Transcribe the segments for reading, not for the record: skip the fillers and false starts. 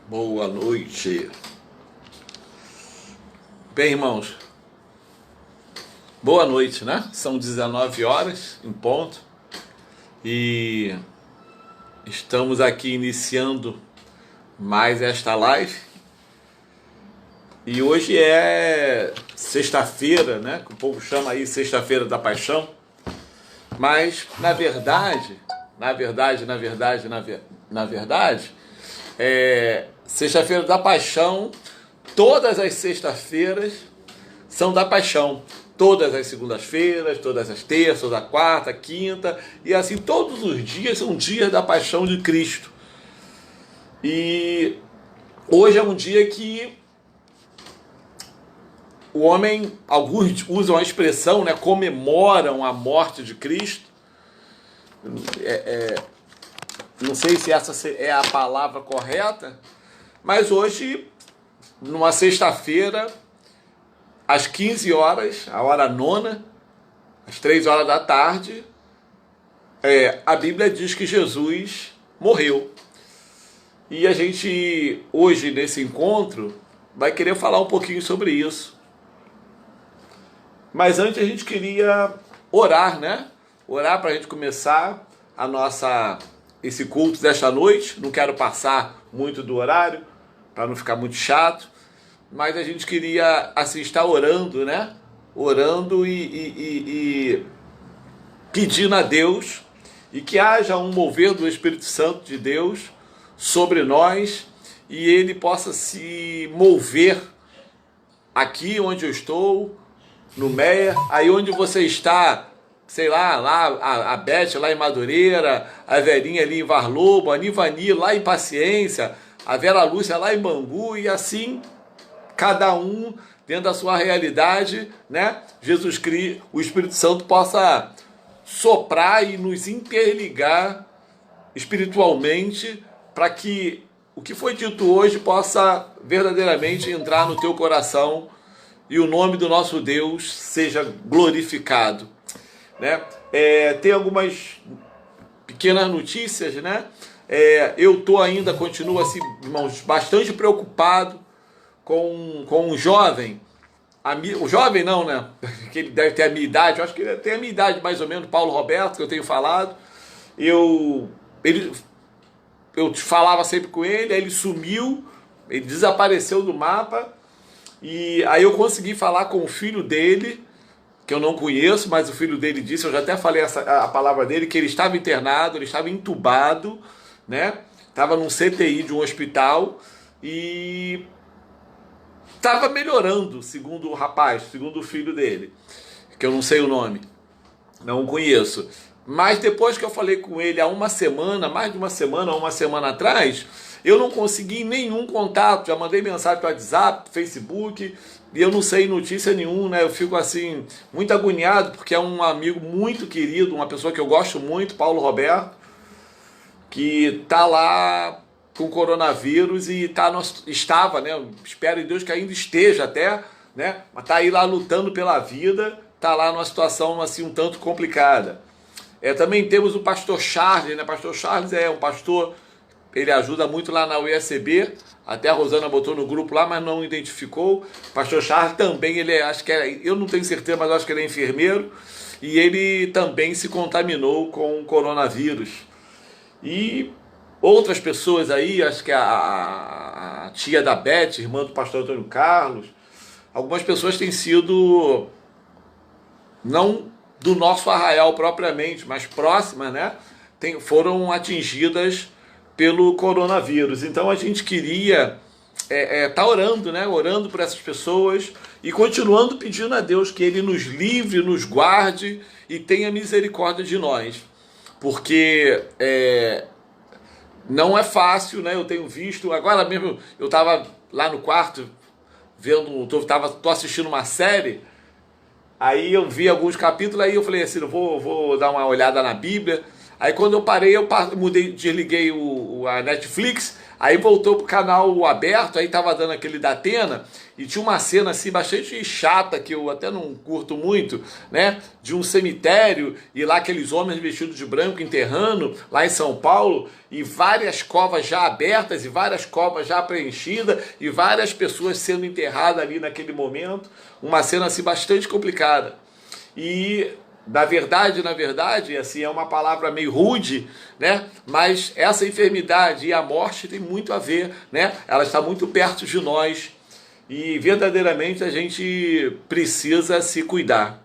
Boa noite. Bem, irmãos, boa noite, né? São 19 horas em ponto e estamos aqui iniciando mais esta live. E hoje é sexta-feira, né? Que o povo chama aí Sexta-feira da Paixão. Mas, na verdade, Sexta-feira da Paixão, todas as sextas-feiras são da Paixão. Todas as segundas-feiras, todas as terças, toda quarta, quinta, e assim todos os dias são dias da Paixão de Cristo. E hoje é um dia que o homem, alguns usam a expressão, né, comemoram a morte de Cristo. Não sei se essa é a palavra correta, mas hoje, numa sexta-feira, às 15 horas, a hora nona, às 3 horas da tarde, a Bíblia diz que Jesus morreu. E a gente, hoje, nesse encontro, vai querer falar um pouquinho sobre isso. Mas antes a gente queria orar, né? Orar para a gente começar esse culto desta noite. Não quero passar muito do horário, para não ficar muito chato. Mas a gente queria, assim, estar orando, né? Orando e pedindo a Deus e que haja um mover do Espírito Santo de Deus sobre nós e Ele possa se mover aqui onde eu estou, no Meia, aí onde você está, sei lá a Beth lá em Madureira, a Verinha ali em Varlobo, a Nivani lá em Paciência, a Vera Lúcia lá em Bangu, e assim, cada um dentro da sua realidade, né? Jesus Cristo, o Espírito Santo possa soprar e nos interligar espiritualmente para que o que foi dito hoje possa verdadeiramente entrar no teu coração e o nome do nosso Deus seja glorificado, né? Tem algumas pequenas notícias, né? Eu continuo assim, irmãos, bastante preocupado com um jovem, o jovem não, né? Que ele deve ter a minha idade, eu acho que ele tem a minha idade mais ou menos, Paulo Roberto, que eu tenho falado. Eu falava sempre com ele, aí ele sumiu, ele desapareceu do mapa. E aí eu consegui falar com o filho dele, que eu não conheço, mas o filho dele disse, eu já até falei a palavra dele, que ele estava internado, ele estava entubado, né? Estava num CTI de um hospital e estava melhorando, segundo o rapaz, segundo o filho dele, que eu não sei o nome, não o conheço. Mas depois que eu falei com ele há uma semana, mais de uma semana atrás, eu não consegui nenhum contato, já mandei mensagem para o WhatsApp, Facebook, e eu não sei notícia nenhuma, né? Eu fico assim, muito agoniado, porque é um amigo muito querido, uma pessoa que eu gosto muito, Paulo Roberto, que está lá com coronavírus e estava, né? Espero em Deus que ainda esteja até, né? Mas está aí lá lutando pela vida, está lá numa situação assim um tanto complicada. Também temos o pastor Charles, né? Pastor Charles é um pastor, ele ajuda muito lá na UESB, até a Rosana botou no grupo lá, mas não identificou. Pastor Charles também, eu não tenho certeza, mas eu acho que ele é enfermeiro, e ele também se contaminou com o coronavírus. E outras pessoas aí, acho que a tia da Beth, irmã do pastor Antônio Carlos, algumas pessoas têm sido, não do nosso arraial propriamente, mas próximas, né? Foram atingidas pelo coronavírus. Então a gente queria tá orando, né? Orando por essas pessoas e continuando pedindo a Deus que Ele nos livre, nos guarde e tenha misericórdia de nós. Porque não é fácil, né? Eu tenho visto, agora mesmo eu estava lá no quarto tô assistindo uma série. Aí eu vi alguns capítulos, aí eu falei assim, vou dar uma olhada na Bíblia. Aí quando eu parei, desliguei a Netflix, Aí voltou pro canal aberto, aí tava dando aquele da Atena, e tinha uma cena assim bastante chata, que eu até não curto muito, né? De um cemitério, e lá aqueles homens vestidos de branco enterrando, lá em São Paulo, e várias covas já abertas, e várias covas já preenchidas, e várias pessoas sendo enterradas ali naquele momento. Uma cena assim bastante complicada. E na verdade, assim, é uma palavra meio rude, né? Mas essa enfermidade e a morte tem muito a ver, né? Ela está muito perto de nós e verdadeiramente a gente precisa se cuidar.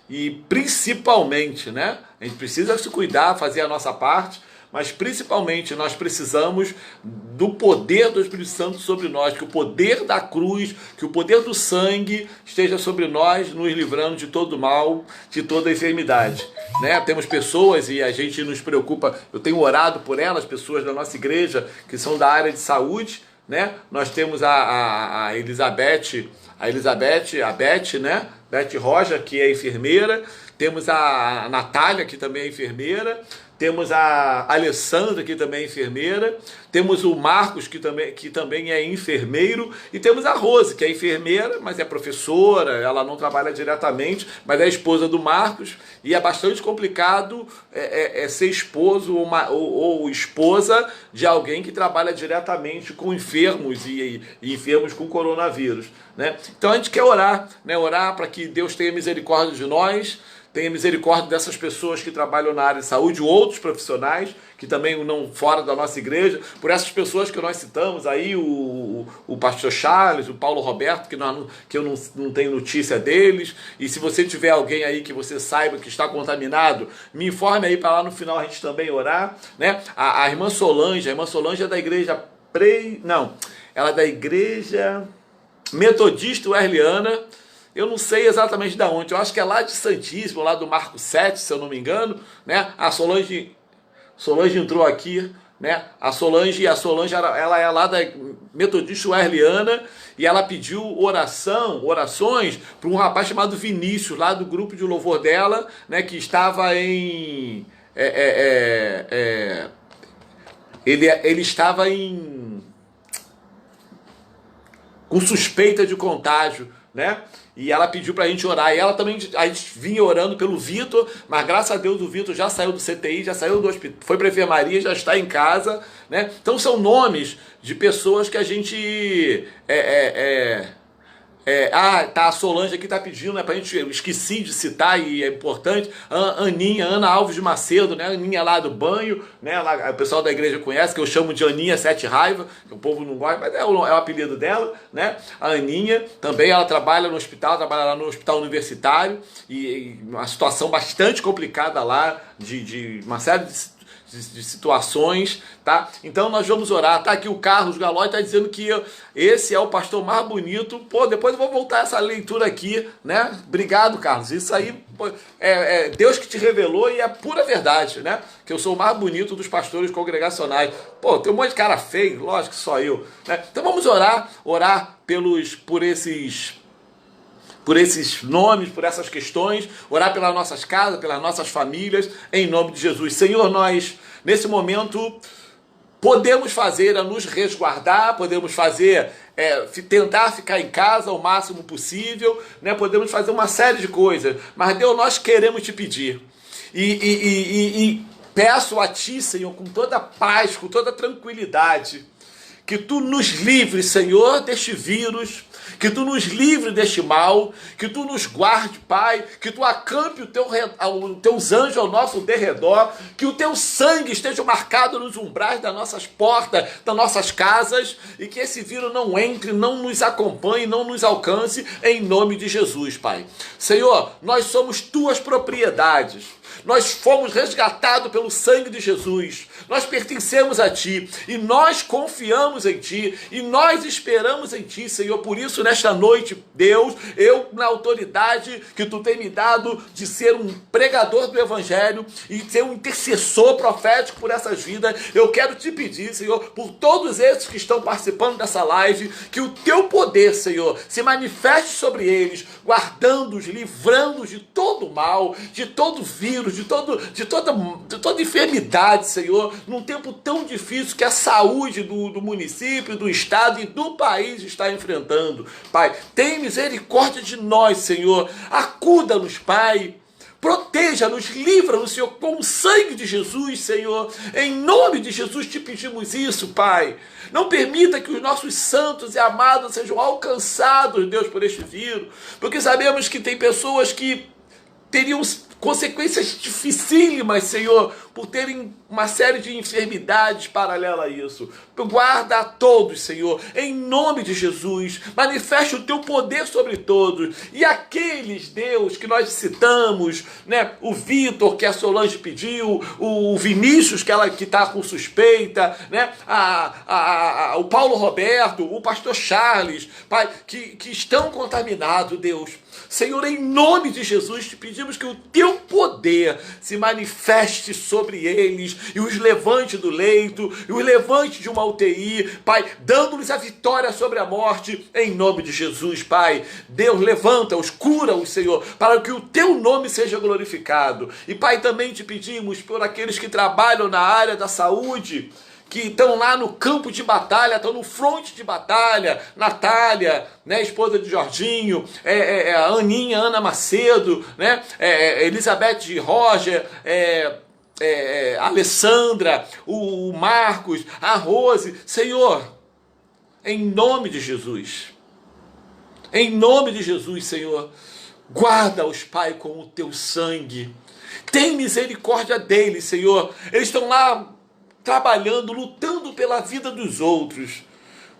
E principalmente, né? A gente precisa se cuidar, fazer a nossa parte, mas principalmente nós precisamos do poder do Espírito Santo sobre nós, que o poder da cruz, que o poder do sangue esteja sobre nós, nos livrando de todo mal, de toda enfermidade, né? Temos pessoas e a gente nos preocupa, eu tenho orado por elas, pessoas da nossa igreja que são da área de saúde, né? Nós temos a Elizabeth, a Beth, né? Beth Roja, que é enfermeira, temos a Natália, que também é enfermeira, temos a Alessandra, que também é enfermeira, temos o Marcos, que também é enfermeiro, e temos a Rose, que é enfermeira, mas é professora, ela não trabalha diretamente, mas é esposa do Marcos, e é bastante complicado ser esposo ou esposa de alguém que trabalha diretamente com enfermos e enfermos com coronavírus, né? Então a gente quer orar, né? Orar para que Deus tenha misericórdia de nós, tenha misericórdia dessas pessoas que trabalham na área de saúde, outros profissionais que também não fora da nossa igreja, por essas pessoas que nós citamos aí, o pastor Charles, o Paulo Roberto, que eu não tenho notícia deles, e se você tiver alguém aí que você saiba que está contaminado, me informe aí para lá no final a gente também orar, né? A irmã Solange é da igreja ela é da igreja Metodista Wesleyana. Eu não sei exatamente de onde, eu acho que é lá de Santíssimo, lá do Marco 7, se eu não me engano, né? A Solange entrou aqui, né? A Solange ela é lá da Metodista Wesleyana e ela pediu orações para um rapaz chamado Vinícius, lá do grupo de louvor dela, né? Que estava ele estava com suspeita de contágio, né? E ela pediu pra gente orar, e ela também, a gente vinha orando pelo Vitor, mas graças a Deus o Vitor já saiu do CTI, já saiu do hospital, foi pra enfermaria, já está em casa, né? Então são nomes de pessoas que a gente a Solange aqui tá pedindo, né, pra gente, eu esqueci de citar e é importante, Ana Alves de Macedo, né, Aninha lá do banho, né, lá, o pessoal da igreja conhece, que eu chamo de Aninha Sete Raiva, que o povo não gosta, mas é o apelido dela, né, a Aninha, também ela trabalha no hospital, trabalha lá no hospital universitário, e uma situação bastante complicada lá, de uma série de situações, tá? Então nós vamos orar. Tá aqui o Carlos Galói, tá dizendo que esse é o pastor mais bonito. Pô, depois eu vou voltar essa leitura aqui, né? Obrigado, Carlos. Isso aí é Deus que te revelou e é pura verdade, né? Que eu sou o mais bonito dos pastores congregacionais. Pô, tem um monte de cara feio, lógico que só eu, né? Então vamos orar por esses nomes, por essas questões, orar pelas nossas casas, pelas nossas famílias, em nome de Jesus. Senhor, nós, nesse momento, podemos fazer a nos resguardar, podemos fazer, tentar ficar em casa o máximo possível, né? Podemos fazer uma série de coisas, mas Deus, nós queremos te pedir. E peço a ti, Senhor, com toda paz, com toda tranquilidade, que tu nos livres, Senhor, deste vírus, que tu nos livre deste mal, que tu nos guarde, Pai, que tu acampe os teus anjos ao nosso derredor, que o teu sangue esteja marcado nos umbrais das nossas portas, das nossas casas, e que esse vírus não entre, não nos acompanhe, não nos alcance, em nome de Jesus, Pai. Senhor, nós somos tuas propriedades. Nós fomos resgatados pelo sangue de Jesus, nós pertencemos a Ti, e nós confiamos em Ti, e nós esperamos em Ti, Senhor. Por isso, nesta noite, Deus, eu, na autoridade que Tu tem me dado de ser um pregador do Evangelho e ser um intercessor profético por essas vidas, eu quero Te pedir, Senhor, por todos esses que estão participando dessa live, que o Teu poder, Senhor, se manifeste sobre eles, guardando-os, livrando-os de todo mal, de todo vírus, de toda enfermidade, Senhor, num tempo tão difícil que a saúde do município, do estado e do país está enfrentando. Pai, tem misericórdia de nós, Senhor. Acuda-nos, Pai. Proteja-nos, livra-nos, Senhor, com o sangue de Jesus, Senhor. Em nome de Jesus te pedimos isso, Pai. Não permita que os nossos santos e amados sejam alcançados, Deus, por este vírus, porque sabemos que tem pessoas que teriam consequências dificílimas, Senhor, por terem uma série de enfermidades paralelas a isso. Guarda a todos, Senhor, em nome de Jesus. Manifeste o teu poder sobre todos. E aqueles, Deus, que nós citamos, né? O Vitor, que a Solange pediu, o Vinícius, que está com suspeita, né? O Paulo Roberto, o pastor Charles, Pai, que estão contaminados, Deus. Senhor, em nome de Jesus, te pedimos que o teu poder se manifeste sobre eles e os levante do leito, e os levante de uma UTI, Pai, dando-lhes a vitória sobre a morte, em nome de Jesus, Pai. Deus, levanta-os, cura-os, Senhor, para que o teu nome seja glorificado. E, Pai, também te pedimos por aqueles que trabalham na área da saúde, que estão lá no campo de batalha, estão no fronte de batalha. Natália, né, esposa de Jorginho, a Aninha, Ana Macedo, né, Elizabeth Roger, a Alessandra, o Marcos, a Rose. Senhor, em nome de Jesus, Senhor, guarda-os, Pai, com o teu sangue. Tem misericórdia deles, Senhor. Eles estão lá trabalhando, lutando pela vida dos outros.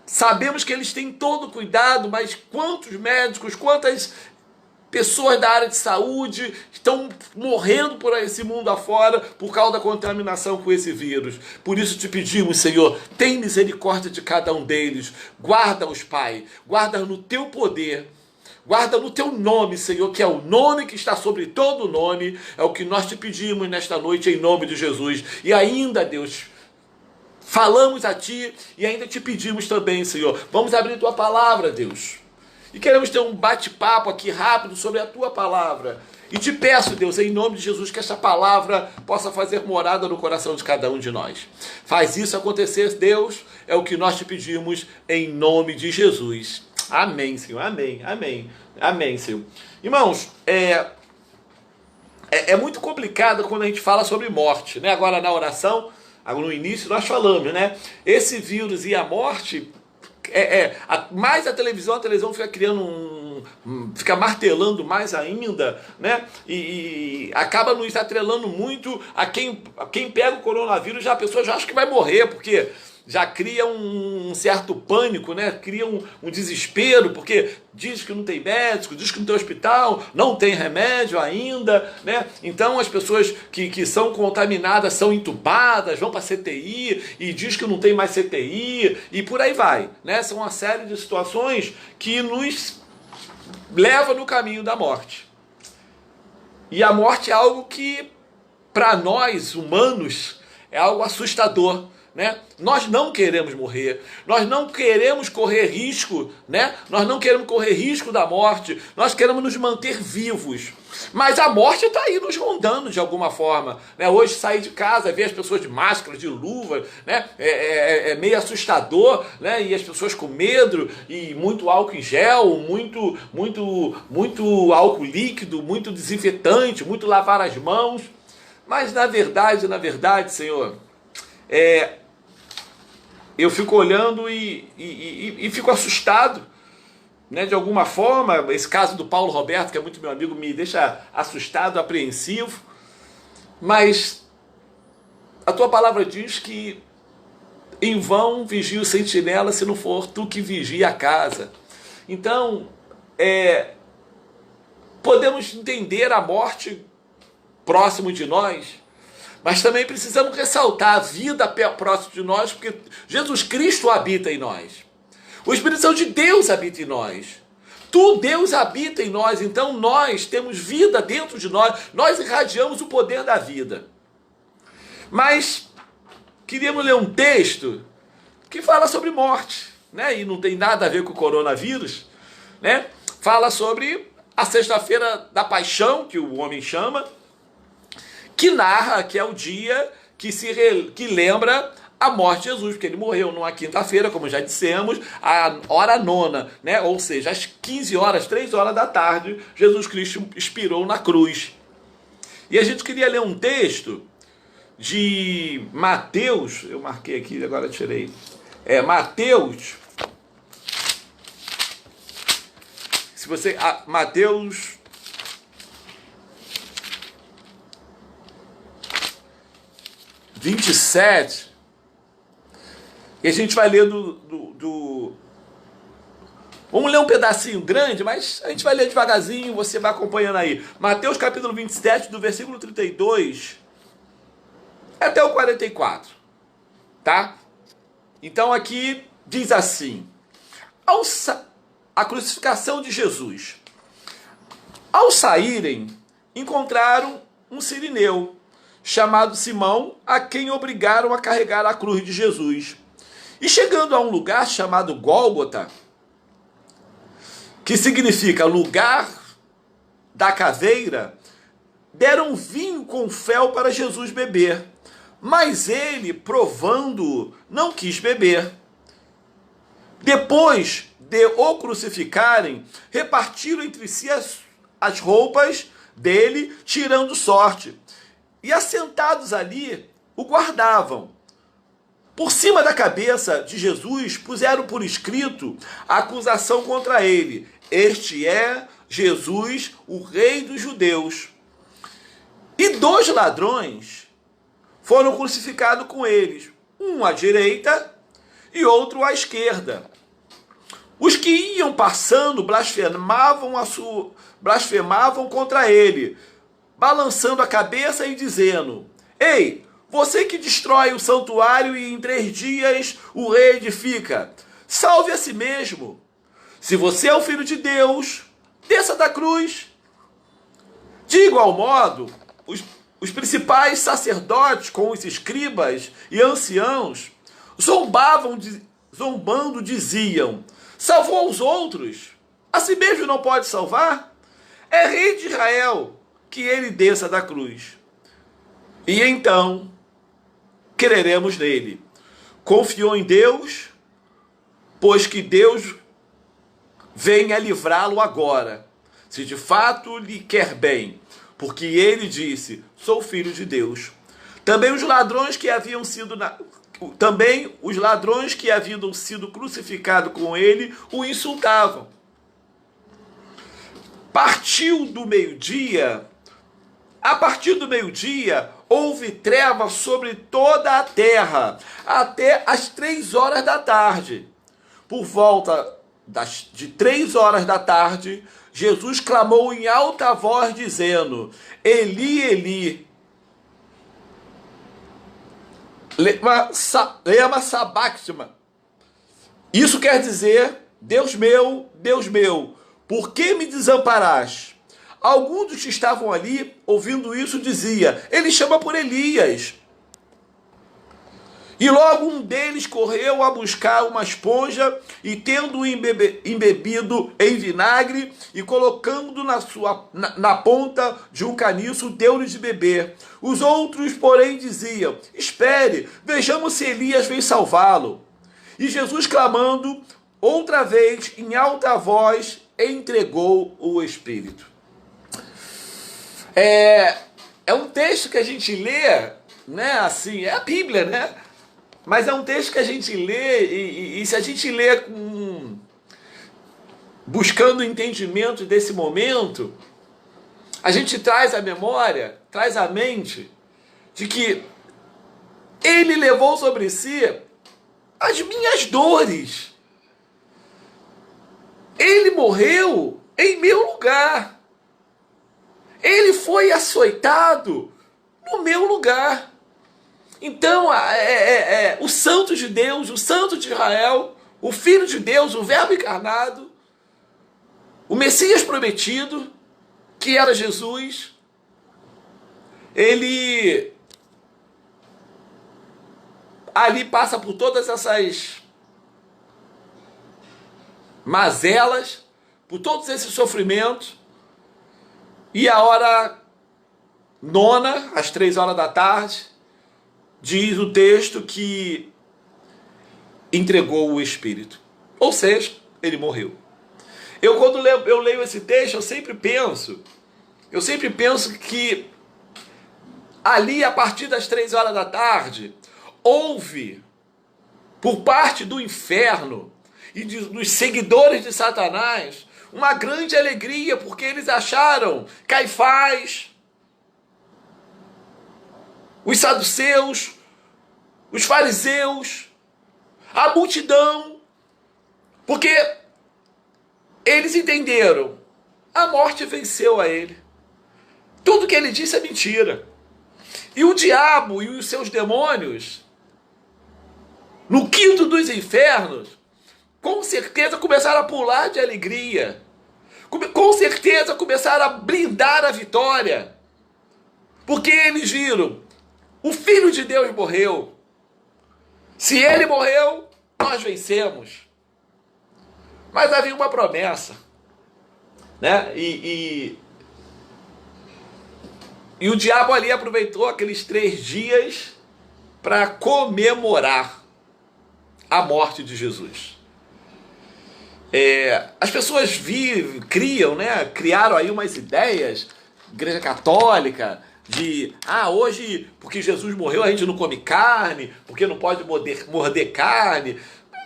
Sabemos que eles têm todo o cuidado, mas quantos médicos, quantas pessoas da área de saúde estão morrendo por esse mundo afora por causa da contaminação com esse vírus. Por isso te pedimos, Senhor, tem misericórdia de cada um deles. Guarda-os, Pai. Guarda no teu poder. Guarda no teu nome, Senhor, que é o nome que está sobre todo nome. É o que nós te pedimos nesta noite, em nome de Jesus. E ainda, Deus, falamos a Ti e ainda te pedimos também, Senhor. Vamos abrir Tua palavra, Deus. E queremos ter um bate-papo aqui rápido sobre a Tua palavra. E te peço, Deus, em nome de Jesus, que essa palavra possa fazer morada no coração de cada um de nós. Faz isso acontecer, Deus, é o que nós te pedimos em nome de Jesus. Amém, Senhor. Amém, amém, amém, Senhor. Irmãos, é muito complicado quando a gente fala sobre morte, né? Agora na oração, no início nós falamos, né? Esse vírus e a morte, mais a televisão fica criando fica martelando mais ainda, né? E acaba nos atrelando muito a quem pega o coronavírus, a pessoa já acha que vai morrer, porque já cria um certo pânico, né? Cria um desespero, porque diz que não tem médico, diz que não tem hospital, não tem remédio ainda, né? Então as pessoas que são contaminadas são entubadas, vão para CTI e diz que não tem mais CTI e por aí vai, né? São uma série de situações que nos leva no caminho da morte. E a morte é algo que, para nós humanos, é algo assustador, né? Nós não queremos morrer, nós não queremos correr risco, né? Nós não queremos correr risco da morte, nós queremos nos manter vivos. Mas a morte está aí nos rondando de alguma forma, né? Hoje sair de casa, ver as pessoas de máscara, de luva, né? É meio assustador, né? E as pessoas com medo e muito álcool em gel, muito álcool líquido, muito desinfetante, muito lavar as mãos. Mas na verdade, Senhor, eu fico olhando e fico assustado, né, de alguma forma. Esse caso do Paulo Roberto, que é muito meu amigo, me deixa assustado, apreensivo. Mas a tua palavra diz que em vão vigia o sentinela se não for tu que vigia a casa. Então, podemos entender a morte próximo de nós, mas também precisamos ressaltar a vida próximo de nós, porque Jesus Cristo habita em nós. O Espírito Santo de Deus habita em nós. Deus habita em nós, então nós temos vida dentro de nós, nós irradiamos o poder da vida. Mas queríamos ler um texto que fala sobre morte, né? E não tem nada a ver com o coronavírus, né? Fala sobre a sexta-feira da paixão, que o homem chama, que narra que é o dia que lembra a morte de Jesus, porque ele morreu numa quinta-feira, como já dissemos, a hora nona, né? Ou seja, às 15 horas, 3 horas da tarde, Jesus Cristo expirou na cruz. E a gente queria ler um texto de Mateus, eu marquei aqui, agora tirei, Mateus, se você, Mateus 27, e a gente vai ler vamos ler um pedacinho grande, mas a gente vai ler devagarzinho, você vai acompanhando aí. Mateus capítulo 27, do versículo 32 até o 44, tá? Então aqui diz assim: a crucificação de Jesus. Ao saírem, encontraram um sirineu, chamado Simão, a quem obrigaram a carregar a cruz de Jesus. E chegando a um lugar chamado Gólgota, que significa lugar da caveira, deram vinho com fel para Jesus beber. Mas ele, provando, não quis beber. Depois de o crucificarem, repartiram entre si as roupas dele, tirando sorte. E assentados ali, o guardavam. Por cima da cabeça de Jesus, puseram por escrito a acusação contra ele: este é Jesus, o rei dos judeus. E 2 ladrões foram crucificados com eles, um à direita e outro à esquerda. Os que iam passando blasfemavam contra ele, balançando a cabeça e dizendo: ei, você que destrói o santuário e em 3 dias o reedifica, salve a si mesmo. Se você é o Filho de Deus, desça da cruz. De igual modo, os principais sacerdotes com os escribas e anciãos zombando diziam: salvou os outros, a si mesmo não pode salvar? É rei de Israel, que ele desça da cruz. E então creremos nele. Confiou em Deus, pois que Deus venha livrá-lo agora, se de fato lhe quer bem, porque ele disse: sou filho de Deus. Também os ladrões que haviam sido crucificados com ele o insultavam. A partir do meio-dia, houve treva sobre toda a terra, até as 3 horas da tarde. Por volta de 3 horas da tarde, Jesus clamou em alta voz, dizendo: Eli, Eli, lema sabachthani. Isso quer dizer: Deus meu, por que me desamparaste? Alguns dos que estavam ali, ouvindo isso, dizia: ele chama por Elias. E logo um deles correu a buscar uma esponja e, tendo embebido em vinagre e colocando na ponta de um caniço, deu-lhe de beber. Os outros, porém, diziam: espere, vejamos se Elias vem salvá-lo. E Jesus, clamando outra vez em alta voz, entregou o Espírito. É um texto que a gente lê, né, assim, é a Bíblia, né? Mas é um texto que a gente lê, e se a gente lê buscando o entendimento desse momento, a gente traz a memória, traz a mente de que ele levou sobre si as minhas dores. Ele morreu em meu lugar. Ele foi açoitado no meu lugar. Então, o Santo de Deus, o Santo de Israel, o Filho de Deus, o Verbo encarnado, o Messias prometido, que era Jesus, ele ali passa por todas essas mazelas, por todos esses sofrimentos, e a hora nona, às 3 horas da tarde, diz o texto que entregou o Espírito. Ou seja, ele morreu. Quando eu leio esse texto, eu sempre penso que ali, a partir das 3 horas da tarde, houve, por parte do inferno e dos seguidores de Satanás, uma grande alegria, porque eles acharam Caifás, os saduceus, os fariseus, a multidão, porque eles entenderam, a morte venceu a ele. Tudo que ele disse é mentira. E o diabo e os seus demônios, no quinto dos infernos, com certeza começaram a pular de alegria. Com certeza começaram a blindar a vitória. Porque eles viram, o Filho de Deus morreu. Se ele morreu, nós vencemos. Mas havia uma promessa, né? E o diabo ali aproveitou aqueles 3 dias para comemorar a morte de Jesus. As pessoas criam, né? Criaram aí umas ideias, Igreja Católica, de hoje, porque Jesus morreu, a gente não come carne, porque não pode morder carne.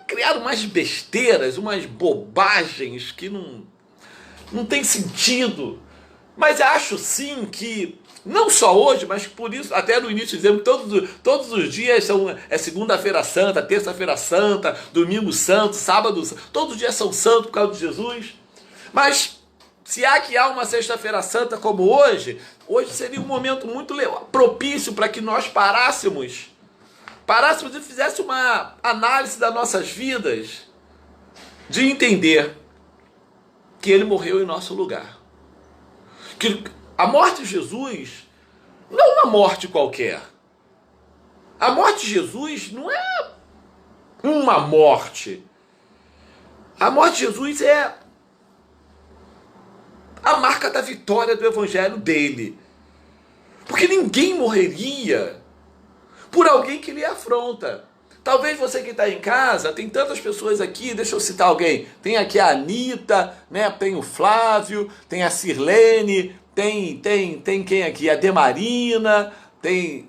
Criaram umas besteiras, umas bobagens que não tem sentido. Mas acho sim que, não só hoje, mas por isso, até no início dizemos, todos os dias é segunda-feira santa, terça-feira santa, domingo santo, sábado santo, todos os dias são santos por causa de Jesus. Mas se há uma sexta-feira santa como hoje seria um momento muito propício para que nós parássemos e fizéssemos uma análise das nossas vidas, de entender que ele morreu em nosso lugar. Que a morte de Jesus não é uma morte qualquer. A morte de Jesus não é uma morte. A morte de Jesus é a marca da vitória do evangelho dele. Porque ninguém morreria por alguém que lhe afronta. Talvez você que está em casa, tem tantas pessoas aqui, deixa eu citar alguém. Tem aqui a Anitta, né? Tem o Flávio, tem a Sirlene, tem quem aqui? A Demarina, tem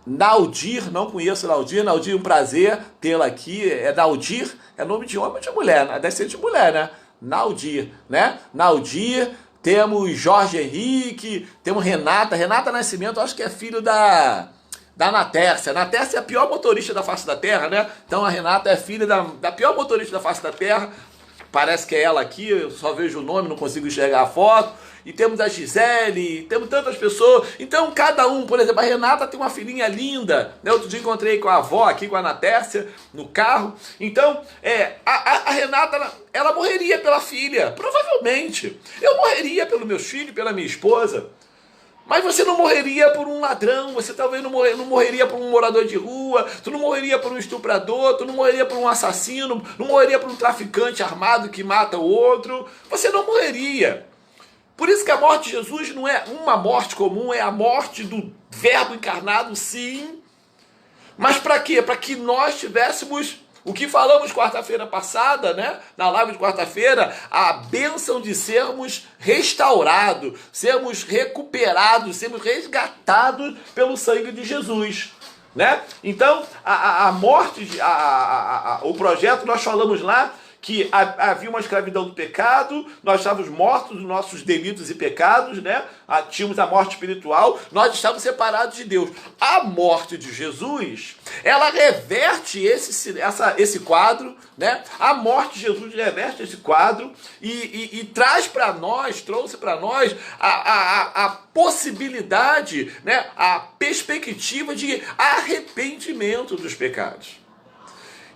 Naldir, não conheço Naldir, um prazer tê-la aqui. É Naldir, é nome de homem ou de mulher, né? Deve ser de mulher, né? Naldir, né? Naldir, temos Jorge Henrique, temos Renata Nascimento, acho que é filho da Natércia. Natércia é a pior motorista da face da terra, né? Então a Renata é filha da pior motorista da face da terra. Parece que é ela aqui, eu só vejo o nome, não consigo enxergar a foto. E temos a Gisele, temos tantas pessoas. Então cada um, por exemplo, a Renata tem uma filhinha linda, né? Outro dia encontrei com a avó aqui, com a Natércia, no carro. Então, a Renata, ela morreria pela filha, provavelmente. Eu morreria pelos meus filhos, pela minha esposa. Mas você não morreria por um ladrão, você talvez não morreria por um morador de rua, tu não morreria por um estuprador, tu não morreria por um assassino, não morreria por um traficante armado que mata o outro. Você não morreria. Por isso que a morte de Jesus não é uma morte comum, é a morte do Verbo encarnado, sim. Mas para quê? Para que nós tivéssemos o que falamos quarta-feira passada, né? Na live de quarta-feira, a bênção de sermos restaurados, sermos recuperados, sermos resgatados pelo sangue de Jesus, né? Então, a morte, o projeto, nós falamos lá que havia uma escravidão do pecado, nós estávamos mortos dos nossos delitos e pecados, né? Tínhamos a morte espiritual, nós estávamos separados de Deus. A morte de Jesus, ela reverte esse quadro, né? A morte de Jesus reverte esse quadro e trouxe para nós a possibilidade, né? A perspectiva de arrependimento dos pecados.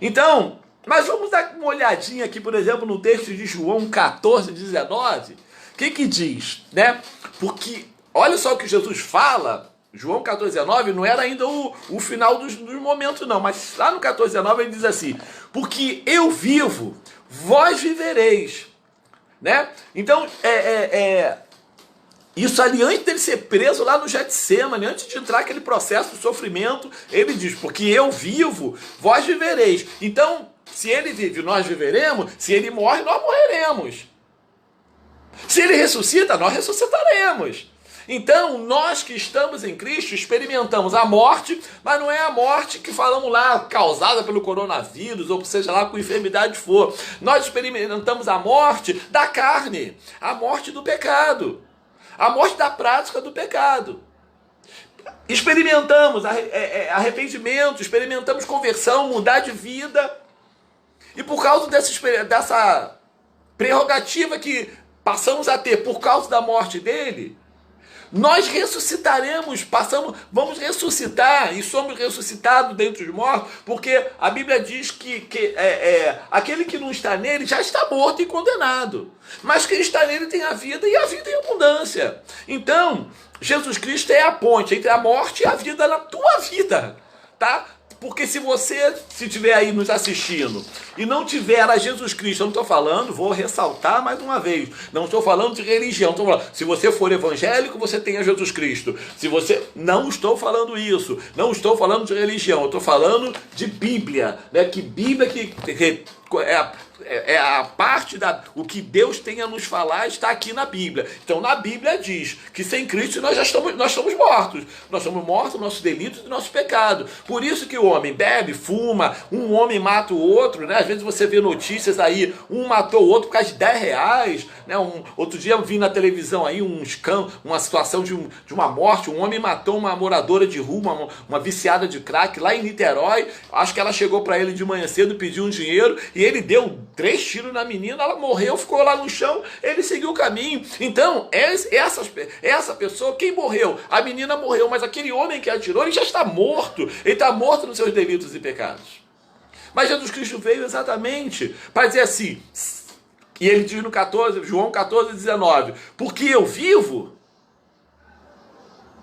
Então, mas vamos dar uma olhadinha aqui, por exemplo, no texto de João 14:19. O que diz, né? Porque, olha só o que Jesus fala. João 14:19 não era ainda o final dos momentos, não. Mas lá no 14:19 ele diz assim: porque eu vivo, vós vivereis. Né? Então, Isso ali antes dele ser preso lá no Getsêmani, antes de entrar aquele processo de sofrimento, ele diz, porque eu vivo, vós vivereis. Então, se ele vive, nós viveremos, se ele morre, nós morreremos. Se ele ressuscita, nós ressuscitaremos. Então, nós que estamos em Cristo experimentamos a morte, mas não é a morte que falamos lá, causada pelo coronavírus, ou seja lá com enfermidade for. Nós experimentamos a morte da carne, a morte do pecado, a morte da prática do pecado. Experimentamos arrependimento, experimentamos conversão, mudar de vida. E por causa dessa prerrogativa que passamos a ter por causa da morte dele, nós ressuscitaremos, vamos ressuscitar e somos ressuscitados dentre os mortos, porque a Bíblia diz que aquele que não está nele já está morto e condenado. Mas quem está nele tem a vida e a vida em abundância. Então, Jesus Cristo é a ponte entre a morte e a vida na tua vida, tá? Porque se você estiver aí nos assistindo e não tiver a Jesus Cristo, eu não estou falando, vou ressaltar mais uma vez, não estou falando de religião, estou falando, se você for evangélico, você tem a Jesus Cristo. Se você, não estou falando isso, não estou falando de religião, eu estou falando de Bíblia, né? Que Bíblia é a parte o que Deus tem a nos falar está aqui na Bíblia. Então na Bíblia diz que sem Cristo nós estamos mortos. Nós somos mortos, nossos delitos e nossos pecados. Por isso que o homem bebe, fuma, um homem mata o outro, né? Às vezes você vê notícias aí, um matou o outro por causa de R$10, né? Outro dia eu vi na televisão aí uma situação de uma morte, um homem matou uma moradora de rua, uma viciada de crack lá em Niterói. Acho que ela chegou para ele de manhã cedo, pediu um dinheiro e ele deu 3 tiros na menina, ela morreu, ficou lá no chão, ele seguiu o caminho. Então, essa pessoa, quem morreu? A menina morreu, mas aquele homem que atirou, ele já está morto. Ele está morto nos seus delitos e pecados. Mas Jesus Cristo veio exatamente para dizer assim, e ele diz no João 14, 19, porque eu vivo,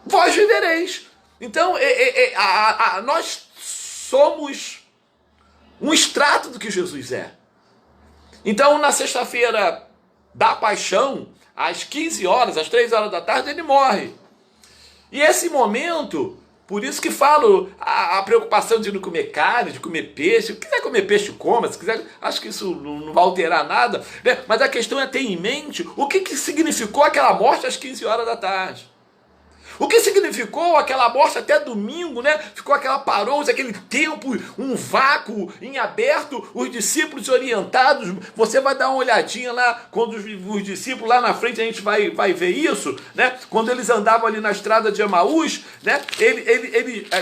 vós vivereis. Então, nós somos um extrato do que Jesus é. Então, na sexta-feira da paixão, às 15 horas, às 3 horas da tarde, ele morre. E esse momento, por isso que falo a preocupação de não comer carne, de comer peixe. Se quiser comer peixe, coma. Se quiser, acho que isso não vai alterar nada, né? Mas a questão é ter em mente o que significou aquela morte às 15 horas da tarde. O que significou aquela morte até domingo, né? Ficou aquela parousa, aquele tempo, um vácuo em aberto, os discípulos orientados. Você vai dar uma olhadinha lá, quando os discípulos lá na frente, a gente vai ver isso, né? Quando eles andavam ali na estrada de Emaús, né?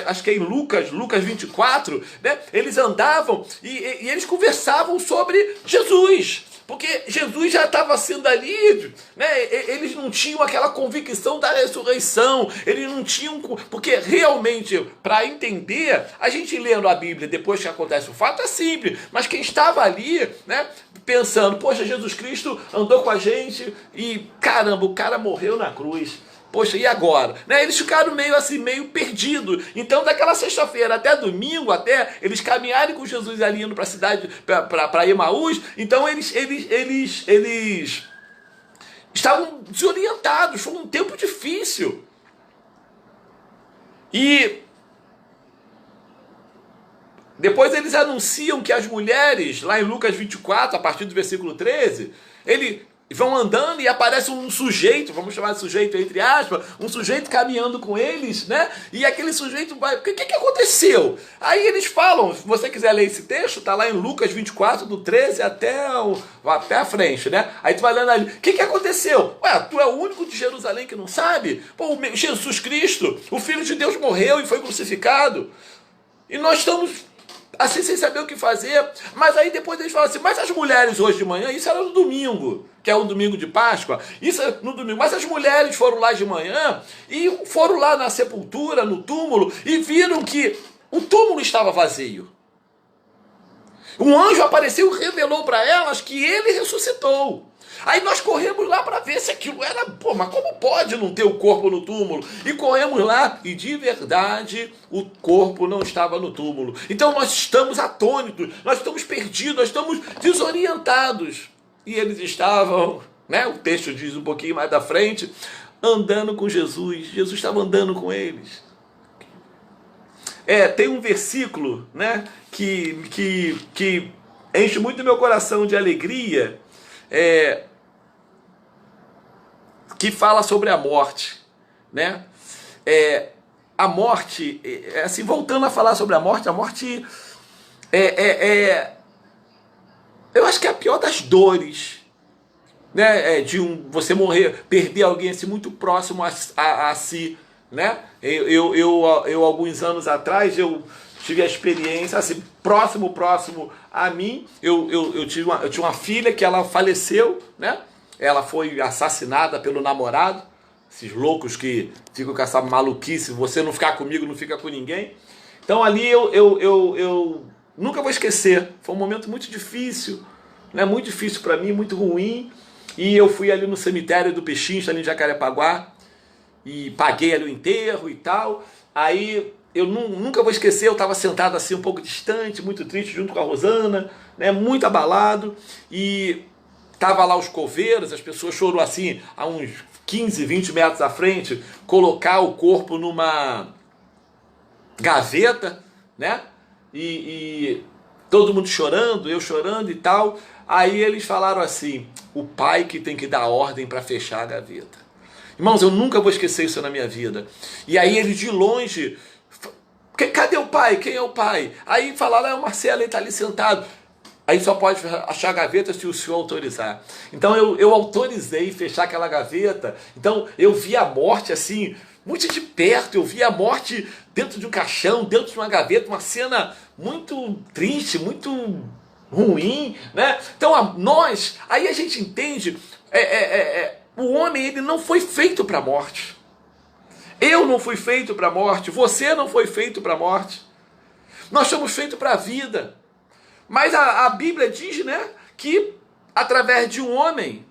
Acho que é em Lucas 24, né? Eles andavam e eles conversavam sobre Jesus. Porque Jesus já estava sendo ali, né? Eles não tinham aquela convicção da ressurreição, eles não tinham, porque realmente, para entender, a gente lendo a Bíblia depois que acontece o fato é simples, mas quem estava ali, né, pensando, poxa, Jesus Cristo andou com a gente e caramba, o cara morreu na cruz. Poxa, e agora? Né? Eles ficaram meio perdidos. Então, daquela sexta-feira até domingo, até eles caminharem com Jesus ali indo para a cidade, para Emaús, então eles estavam desorientados. Foi um tempo difícil. E depois eles anunciam que as mulheres, lá em Lucas 24, a partir do versículo 13, vão andando e aparece um sujeito, vamos chamar de sujeito entre aspas, um sujeito caminhando com eles, né? E aquele sujeito vai... O que aconteceu? Aí eles falam, se você quiser ler esse texto, tá lá em Lucas 24, do 13 até a frente, né? Aí tu vai lendo ali, o que aconteceu? Ué, tu é o único de Jerusalém que não sabe? Pô, Jesus Cristo, o Filho de Deus morreu e foi crucificado. E nós estamos assim sem saber o que fazer. Mas aí depois eles falam assim, mas as mulheres hoje de manhã, isso era no domingo, que é o domingo de Páscoa, isso é no domingo, mas as mulheres foram lá de manhã e foram lá na sepultura, no túmulo, e viram que o túmulo estava vazio. Um anjo apareceu e revelou para elas que ele ressuscitou. Aí nós corremos lá para ver se aquilo era... Pô, mas como pode não ter o corpo no túmulo? E corremos lá e de verdade o corpo não estava no túmulo. Então nós estamos atônitos, nós estamos perdidos, nós estamos desorientados. E eles estavam, né? O texto diz um pouquinho mais da frente, andando com Jesus. Jesus estava andando com eles. Tem um versículo, né, que enche muito meu coração de alegria, que fala sobre a morte, né? A morte, assim, voltando a falar sobre a morte eu acho que é a pior das dores, né? De você morrer, perder alguém assim muito próximo a si, né? Eu alguns anos atrás, eu tive a experiência, assim, próximo a mim, eu tinha uma filha que ela faleceu, né? Ela foi assassinada pelo namorado, esses loucos que ficam com essa maluquice, você não ficar comigo, não fica com ninguém. Então ali eu nunca vou esquecer, foi um momento muito difícil, né? Muito difícil para mim, muito ruim, e eu fui ali no cemitério do Pechincha, ali em Jacarepaguá, e paguei ali o enterro e tal. Aí eu nunca vou esquecer, eu estava sentado assim um pouco distante, muito triste, junto com a Rosana, né, muito abalado, e tava lá os coveiros, as pessoas choram assim, a uns 15, 20 metros à frente, colocar o corpo numa gaveta, né, e todo mundo chorando, eu chorando e tal. Aí eles falaram assim, o pai que tem que dar ordem para fechar a gaveta. Irmãos, eu nunca vou esquecer isso na minha vida. E aí eles de longe, cadê o pai? Quem é o pai? Aí falaram, o Marcelo, ele está ali sentado. Aí só pode achar a gaveta se o senhor autorizar. Então eu autorizei fechar aquela gaveta. Então eu vi a morte assim, muito de perto. Eu vi a morte dentro de um caixão, dentro de uma gaveta, uma cena muito triste, muito ruim, né? Então aí a gente entende, o homem, ele não foi feito para a morte. Eu não fui feito para a morte, você não foi feito para a morte. Nós somos feitos para a vida. Mas a Bíblia diz, né, que através de um homem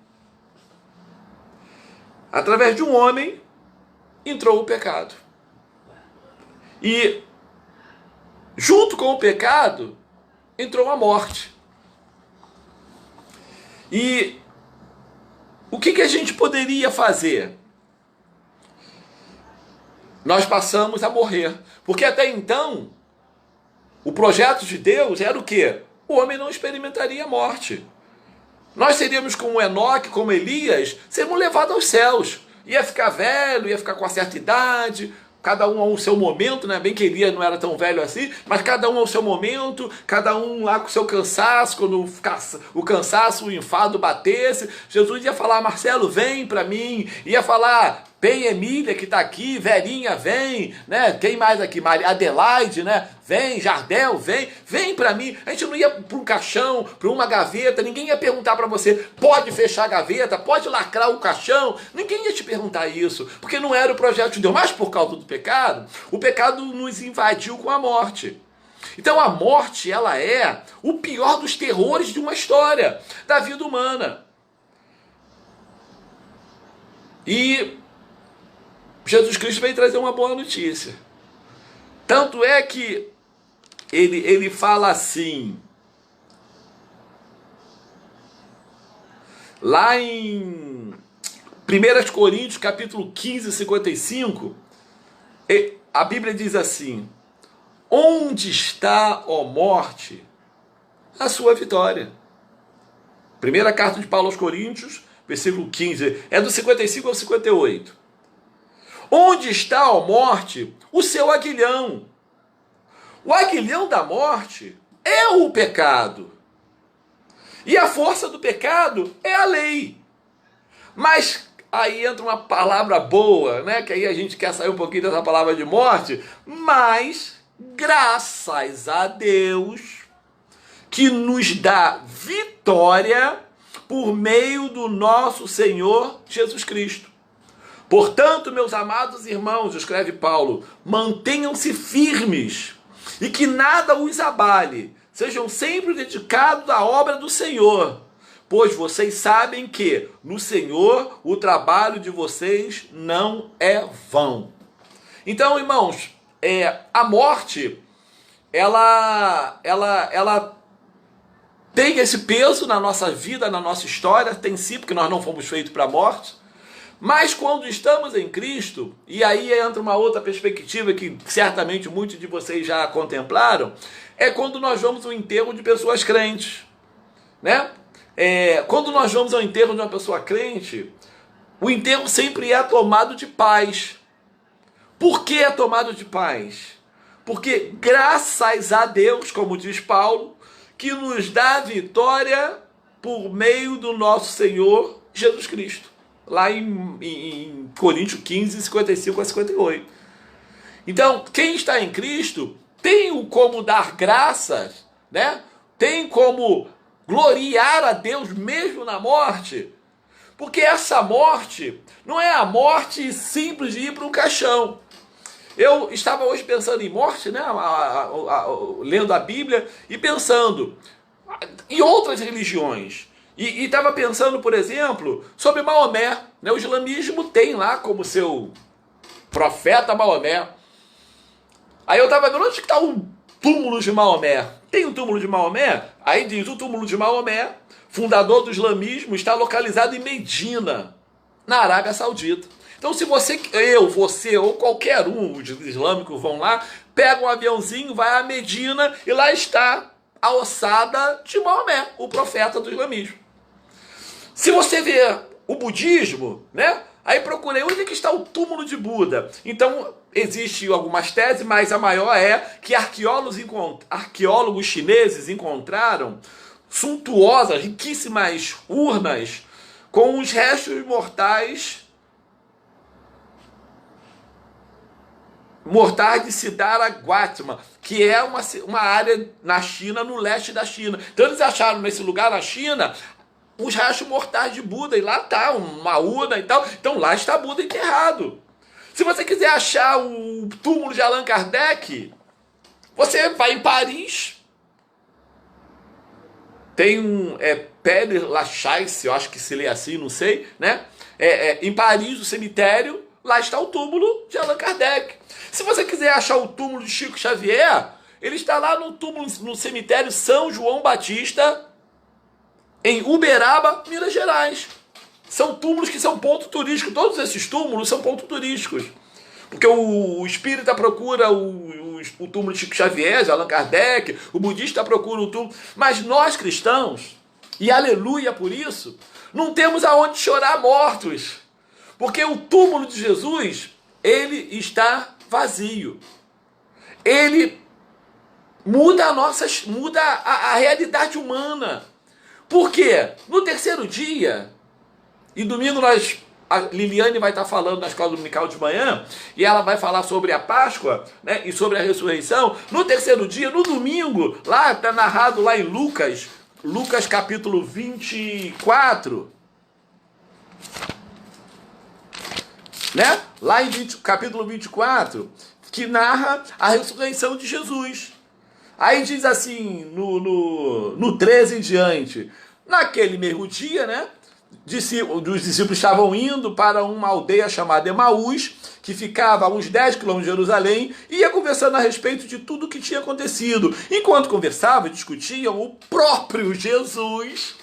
entrou o pecado. E junto com o pecado entrou a morte. E o que a gente poderia fazer? Nós passamos a morrer. Porque até então, o projeto de Deus era o quê? O homem não experimentaria a morte. Nós seríamos como Enoque, como Elias, seríamos levados aos céus. Ia ficar velho, ia ficar com uma certa idade, cada um ao seu momento, né? Bem que Elias não era tão velho assim, mas cada um ao seu momento, cada um lá com o seu cansaço, quando o cansaço, o enfado batesse, Jesus ia falar, Marcelo, vem para mim, ia falar, vem Emília que está aqui, Verinha, vem, né? Quem mais aqui? Maria Adelaide, né? Vem, Jardel, vem para mim. A gente não ia para um caixão, para uma gaveta, ninguém ia perguntar para você, pode fechar a gaveta, pode lacrar o caixão, ninguém ia te perguntar isso, porque não era o projeto de Deus, mas por causa do pecado, o pecado nos invadiu com a morte. Então a morte, ela é o pior dos terrores de uma história, da vida humana. E Jesus Cristo veio trazer uma boa notícia. Tanto é que ele fala assim, lá em 1 Coríntios, capítulo 15, 55, a Bíblia diz assim, onde está, ó morte, a sua vitória? Primeira carta de Paulo aos Coríntios, versículo 15, é do 55 ao 58. Onde está, ó morte, o seu aguilhão? O aguilhão da morte é o pecado. E a força do pecado é a lei. Mas aí entra uma palavra boa, né? Que aí a gente quer sair um pouquinho dessa palavra de morte. Mas, graças a Deus, que nos dá vitória por meio do nosso Senhor Jesus Cristo. Portanto, meus amados irmãos, escreve Paulo, mantenham-se firmes e que nada os abale. Sejam sempre dedicados à obra do Senhor, pois vocês sabem que no Senhor o trabalho de vocês não é vão. Então, irmãos, a morte, ela tem esse peso na nossa vida, na nossa história, tem sim, porque nós não fomos feitos para a morte. Mas quando estamos em Cristo, e aí entra uma outra perspectiva que certamente muitos de vocês já contemplaram, é quando nós vamos ao enterro de pessoas crentes, né? Quando nós vamos ao enterro de uma pessoa crente, o enterro sempre é tomado de paz. Por que é tomado de paz? Porque graças a Deus, como diz Paulo, que nos dá vitória por meio do nosso Senhor Jesus Cristo. Lá em Coríntios 15, 55 a 58. Então, quem está em Cristo tem como dar graças, né? Tem como gloriar a Deus mesmo na morte. Porque essa morte não é a morte simples de ir para um caixão. Eu estava hoje pensando em morte, né? Lendo a Bíblia e pensando em outras religiões. E estava pensando, por exemplo, sobre Maomé, né? O islamismo tem lá como seu profeta Maomé. Aí eu estava vendo, onde está o túmulo de Maomé? Tem o túmulo de Maomé? Aí diz, o túmulo de Maomé, fundador do islamismo, está localizado em Medina, na Arábia Saudita. Então se você ou qualquer um, os islâmicos vão lá, pega um aviãozinho, vai a Medina e lá está a ossada de Maomé, o profeta do islamismo. Se você vê o budismo, né? Aí procurei onde é que está o túmulo de Buda. Então, existem algumas teses, mas a maior é que arqueólogos chineses encontraram suntuosas, riquíssimas urnas com os restos mortais de Siddhartha Gautama, que é uma área na China, no leste da China. Então eles acharam nesse lugar na China os restos mortais de Buda, e lá está uma urna e tal. Então lá está Buda enterrado. Se você quiser achar o túmulo de Allan Kardec, você vai em Paris, tem um Père Lachaise, eu acho que se lê assim, não sei, né? Em Paris, o cemitério, lá está o túmulo de Allan Kardec. Se você quiser achar o túmulo de Chico Xavier, ele está lá no cemitério São João Batista, em Uberaba, Minas Gerais. São túmulos que são ponto turístico. Todos esses túmulos são pontos turísticos. Porque o espírita procura o túmulo de Chico Xavier, de Allan Kardec, o budista procura o túmulo. Mas nós cristãos, e aleluia por isso, não temos aonde chorar mortos. Porque o túmulo de Jesus, ele está vazio. Ele muda a realidade humana. Por quê? No terceiro dia, e domingo a Liliane vai estar falando na escola dominical de manhã, e ela vai falar sobre a Páscoa, né, e sobre a ressurreição. No terceiro dia, no domingo, lá está narrado lá em Lucas capítulo 24, né? Lá em capítulo 24, que narra a ressurreição de Jesus. Aí diz assim, no 13 em diante, naquele mesmo dia, né, os discípulos estavam indo para uma aldeia chamada Emaús, que ficava a uns 10 quilômetros de Jerusalém, e ia conversando a respeito de tudo o que tinha acontecido. Enquanto conversavam e discutiam, o próprio Jesus,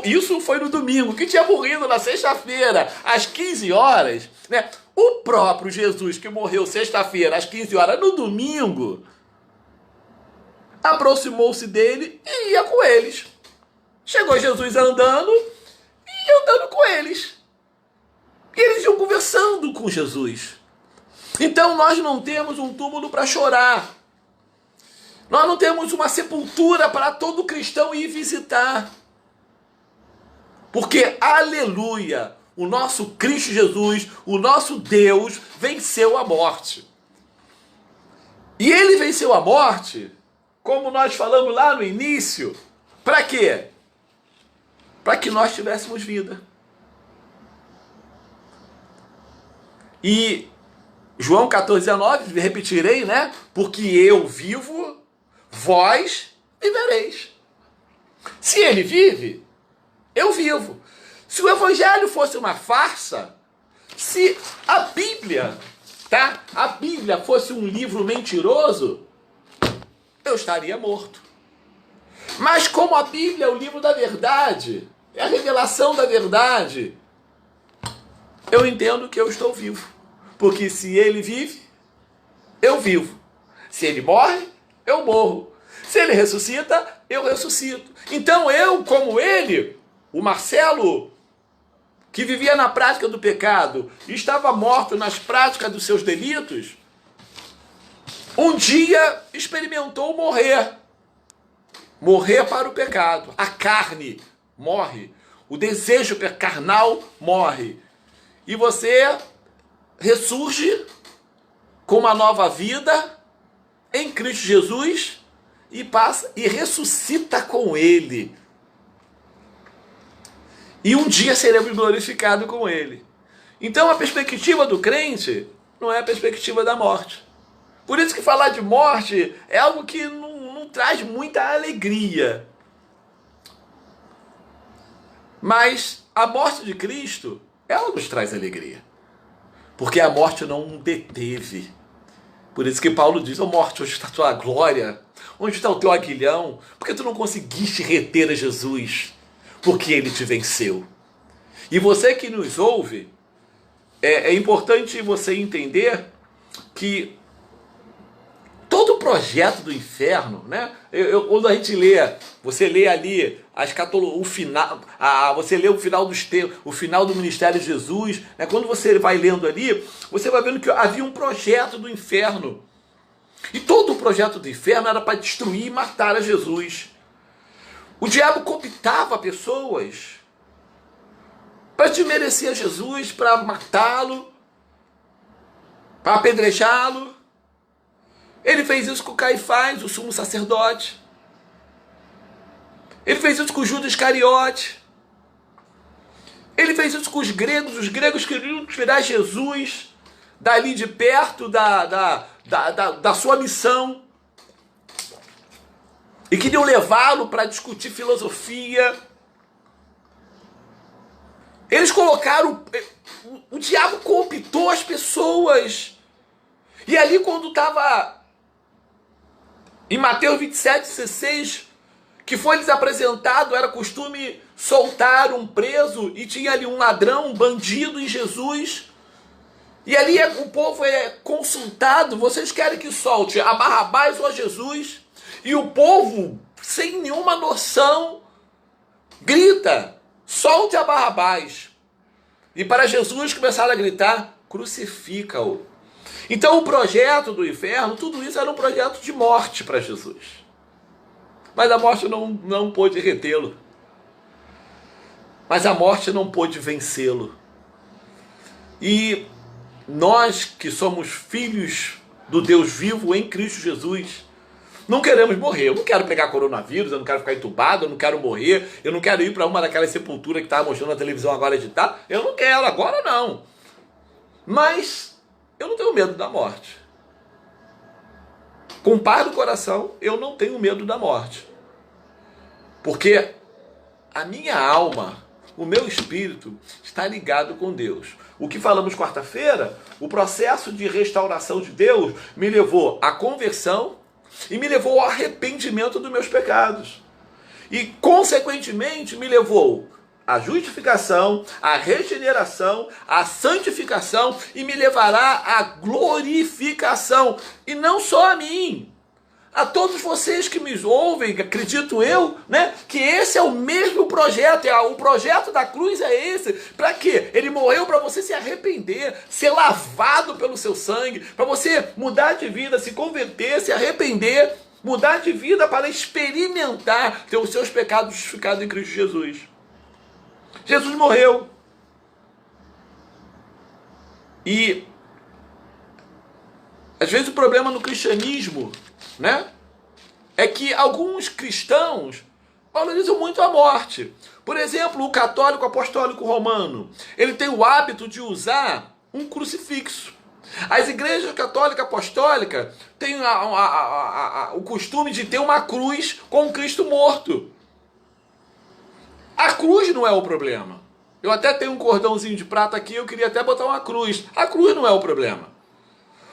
isso foi no domingo, que tinha morrido na sexta-feira, às 15 horas, né? O próprio Jesus, que morreu sexta-feira, às 15 horas, no domingo, aproximou-se dele e ia com eles. Chegou Jesus andando e andando com eles. E eles iam conversando com Jesus. Então nós não temos um túmulo para chorar. Nós não temos uma sepultura para todo cristão ir visitar. Porque, aleluia, o nosso Cristo Jesus, o nosso Deus, venceu a morte. E ele venceu a morte, como nós falamos lá no início, para quê? Para que nós tivéssemos vida. E João 14,19, repetirei, né? Porque eu vivo, vós vivereis. Se ele vive, eu vivo. Se o evangelho fosse uma farsa, se a Bíblia, tá? A Bíblia fosse um livro mentiroso, eu estaria morto. Mas como a Bíblia é o livro da verdade, é a revelação da verdade, eu entendo que eu estou vivo. Porque se ele vive, eu vivo. Se ele morre, eu morro. Se ele ressuscita, eu ressuscito. Então eu, como ele, o Marcelo, que vivia na prática do pecado e estava morto nas práticas dos seus delitos, um dia experimentou morrer. Morrer para o pecado. A carne morre. O desejo carnal morre. E você ressurge com uma nova vida em Cristo Jesus e passa e ressuscita com ele. E um dia seremos glorificados com ele. Então a perspectiva do crente não é a perspectiva da morte. Por isso que falar de morte é algo que não traz muita alegria. Mas a morte de Cristo, ela nos traz alegria. Porque a morte não deteve. Por isso que Paulo diz, ô morte, onde está a tua glória? Onde está o teu aguilhão? Porque tu não conseguiste reter a Jesus. Porque ele te venceu. E você que nos ouve, é importante você entender que todo o projeto do inferno, né? Quando a gente lê, você lê ali o final, você lê o final dos tempos, o final do ministério de Jesus, né? Quando você vai lendo ali, você vai vendo que havia um projeto do inferno. E todo o projeto do inferno era para destruir e matar a Jesus. O diabo cooptava pessoas para desmerecer a Jesus, para matá-lo, para apedrejá-lo. Ele fez isso com Caifás, o sumo sacerdote. Ele fez isso com Judas Iscariote. Ele fez isso com os gregos queriam tirar Jesus dali de perto da sua missão. E queriam levá-lo para discutir filosofia. Eles colocaram... O diabo cooptou as pessoas. E ali quando estava... Em Mateus 27:16, que foi lhes apresentado, era costume soltar um preso, e tinha ali um ladrão, um bandido em Jesus. E ali o povo é consultado, vocês querem que solte a Barrabás ou a Jesus? E o povo, sem nenhuma noção, grita, solte a Barrabás. E para Jesus começaram a gritar, crucifica-o. Então o projeto do inferno, tudo isso era um projeto de morte para Jesus. Mas a morte não pôde retê-lo. Mas a morte não pôde vencê-lo. E nós que somos filhos do Deus vivo em Cristo Jesus, não queremos morrer. Eu não quero pegar coronavírus, eu não quero ficar entubado, eu não quero morrer, eu não quero ir para uma daquelas sepulturas que estava mostrando na televisão agora de tarde. Eu não quero, agora não. Mas eu não tenho medo da morte. Com paz do coração, eu não tenho medo da morte. Porque a minha alma, o meu espírito, está ligado com Deus. O que falamos quarta-feira, o processo de restauração de Deus me levou à conversão e me levou ao arrependimento dos meus pecados. E, consequentemente, me levou à justificação, à regeneração, à santificação e me levará à glorificação. E não só a mim, a todos vocês que me ouvem, acredito eu, né, que esse é o mesmo projeto, o projeto da cruz é esse. Para quê? Ele morreu para você se arrepender, ser lavado pelo seu sangue, para você mudar de vida, se converter, se arrepender, mudar de vida para experimentar ter os seus pecados justificados em Cristo Jesus. Jesus morreu. E às vezes o problema no cristianismo, né, é que alguns cristãos valorizam muito a morte. Por exemplo, o católico apostólico romano, ele tem o hábito de usar um crucifixo. As igrejas católica apostólica têm o costume de ter uma cruz com Cristo morto. A cruz não é o problema. Eu até tenho um cordãozinho de prata aqui, eu queria até botar uma cruz. A cruz não é o problema.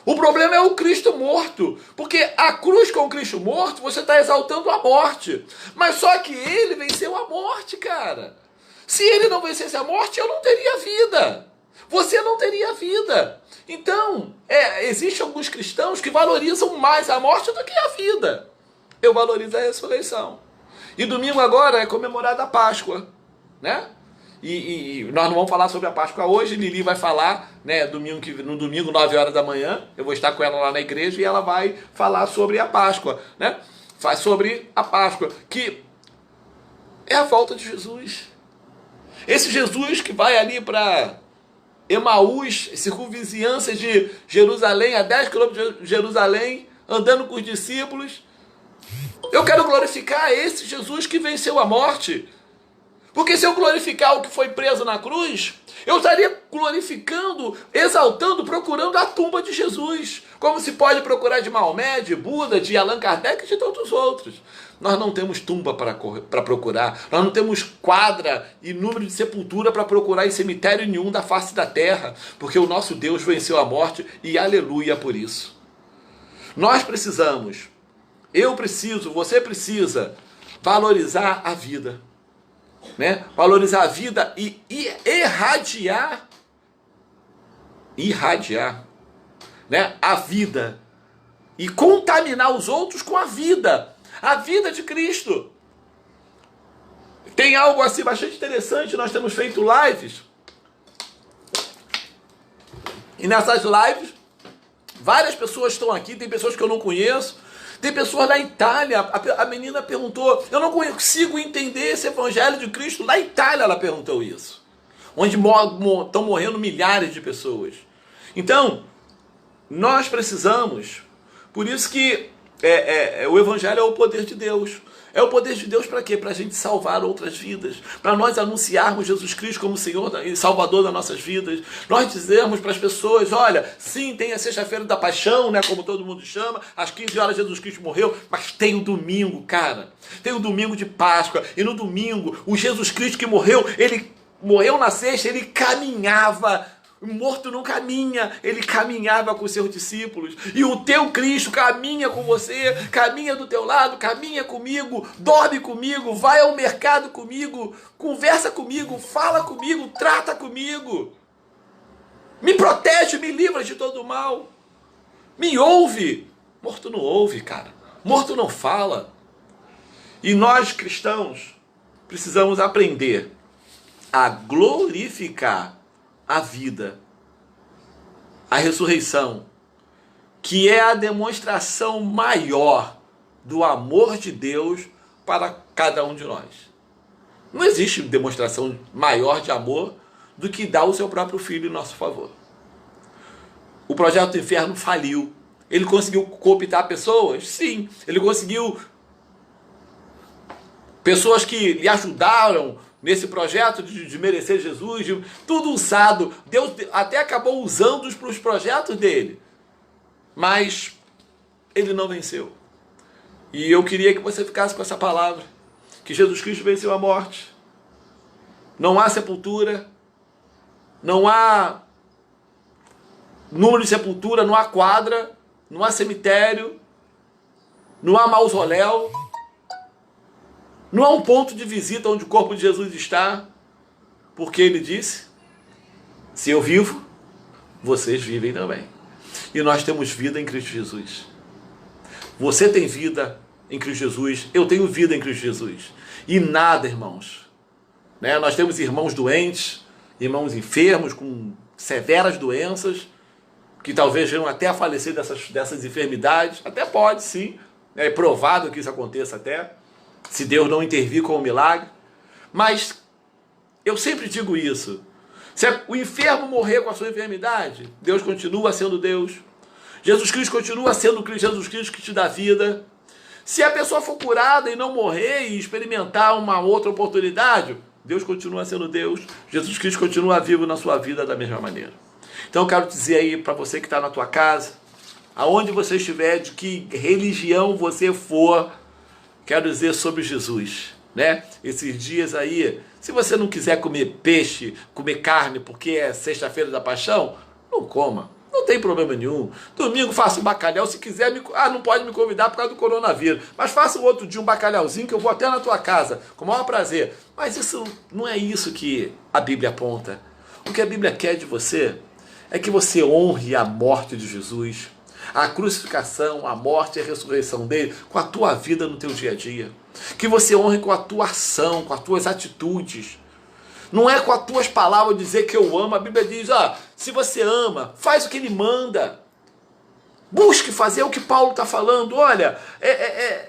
O problema é o Cristo morto. Porque a cruz com o Cristo morto, você está exaltando a morte. Mas só que ele venceu a morte, cara. Se ele não vencesse a morte, eu não teria vida. você não teria vida. Então, existem alguns cristãos que valorizam mais a morte do que a vida. Eu valorizo a ressurreição. E domingo agora é comemorada a Páscoa, né? E nós não vamos falar sobre a Páscoa hoje, Lili vai falar, né, no domingo, 9 horas da manhã, eu vou estar com ela lá na igreja e ela vai falar sobre a Páscoa, né? Faz sobre a Páscoa, que é a volta de Jesus. Esse Jesus que vai ali para Emaús, circunvizinhança de Jerusalém, a 10 quilômetros de Jerusalém, andando com os discípulos. Eu quero glorificar esse Jesus que venceu a morte. Porque se eu glorificar o que foi preso na cruz, eu estaria glorificando, exaltando, procurando a tumba de Jesus. Como se pode procurar de Maomé, de Buda, de Allan Kardec e de tantos outros. Nós não temos tumba para procurar. Nós não temos quadra e número de sepultura para procurar em cemitério nenhum da face da terra. Porque o nosso Deus venceu a morte e aleluia por isso. Nós precisamos, eu preciso, você precisa valorizar a vida. Né? Valorizar a vida e irradiar, né? A vida e contaminar os outros com a vida de Cristo. Tem algo assim bastante interessante, nós temos feito lives e nessas lives várias pessoas estão aqui, tem pessoas que eu não conheço. Tem pessoas na Itália, a menina perguntou, eu não consigo entender esse evangelho de Cristo. Na Itália ela perguntou isso. Onde estão morrendo milhares de pessoas. Então, nós precisamos, por isso que o evangelho é o poder de Deus. É o poder de Deus para quê? Para a gente salvar outras vidas. Para nós anunciarmos Jesus Cristo como Senhor e Salvador das nossas vidas. Nós dizermos para as pessoas, olha, sim, tem a sexta-feira da paixão, né, como todo mundo chama, às 15 horas Jesus Cristo morreu, mas tem o domingo, cara. Tem o domingo de Páscoa. E no domingo, o Jesus Cristo que morreu, ele morreu na sexta, ele caminhava. O morto não caminha, ele caminhava com os seus discípulos. E o teu Cristo caminha com você, caminha do teu lado, caminha comigo, dorme comigo, vai ao mercado comigo, conversa comigo, fala comigo, trata comigo. Me protege, me livra de todo o mal. Me ouve. Morto não ouve, cara. Morto não fala. E nós cristãos precisamos aprender a glorificar a vida, a ressurreição, que é a demonstração maior do amor de Deus para cada um de nós. Não existe demonstração maior de amor do que dar o seu próprio filho em nosso favor. O projeto do inferno faliu. Ele conseguiu cooptar pessoas? Sim. Ele conseguiu pessoas que lhe ajudaram nesse projeto de merecer Jesus, tudo usado. Deus até acabou usando-os para os projetos dele. Mas ele não venceu. E eu queria que você ficasse com essa palavra. Que Jesus Cristo venceu a morte. Não há sepultura. Não há número de sepultura. Não há quadra. Não há cemitério. Não há mausoléu. Não há um ponto de visita onde o corpo de Jesus está, porque ele disse, se eu vivo, vocês vivem também. E nós temos vida em Cristo Jesus. Você tem vida em Cristo Jesus, eu tenho vida em Cristo Jesus. E nada, irmãos. Né? Nós temos irmãos doentes, irmãos enfermos, com severas doenças, que talvez venham até a falecer dessas enfermidades. Até pode, sim. É provado que isso aconteça até, se Deus não intervir com o milagre. Mas eu sempre digo isso. Se o enfermo morrer com a sua enfermidade, Deus continua sendo Deus. Jesus Cristo continua sendo Jesus Cristo que te dá vida. Se a pessoa for curada e não morrer e experimentar uma outra oportunidade, Deus continua sendo Deus. Jesus Cristo continua vivo na sua vida da mesma maneira. Então eu quero dizer aí para você que está na tua casa, aonde você estiver, de que religião você for, quero dizer sobre Jesus, né? Esses dias aí, se você não quiser comer peixe, comer carne, porque é sexta-feira da paixão, não coma, não tem problema nenhum. Domingo faça um bacalhau, se quiser, não pode me convidar por causa do coronavírus, mas faça um outro dia um bacalhauzinho que eu vou até na tua casa, com o maior prazer. Mas isso não é isso que a Bíblia aponta. O que a Bíblia quer de você é que você honre a morte de Jesus, a crucificação, a morte e a ressurreição dele com a tua vida no teu dia a dia. Que você honre com a tua ação, com as tuas atitudes. Não é com as tuas palavras dizer que eu amo. A Bíblia diz, se você ama, faz o que ele manda. Busque fazer o que Paulo está falando. Olha,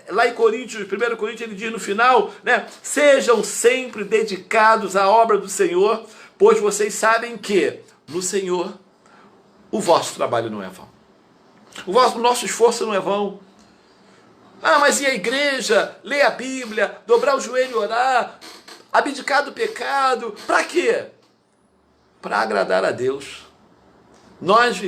lá em Coríntios, 1 Coríntios, ele diz no final, né? Sejam sempre dedicados à obra do Senhor, pois vocês sabem que no Senhor o vosso trabalho não é vão. O nosso esforço não é vão. Mas e a igreja? Ler a Bíblia, dobrar o joelho e orar, abdicar do pecado. Para quê? Para agradar a Deus. Nós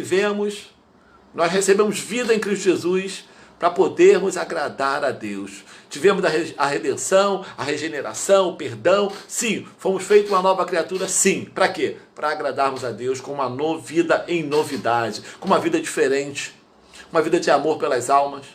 recebemos vida em Cristo Jesus para podermos agradar a Deus. Tivemos a redenção, a regeneração, o perdão. Sim, fomos feitos uma nova criatura. Sim. Para quê? Para agradarmos a Deus com uma vida em novidade, com uma vida diferente, uma vida de amor pelas almas.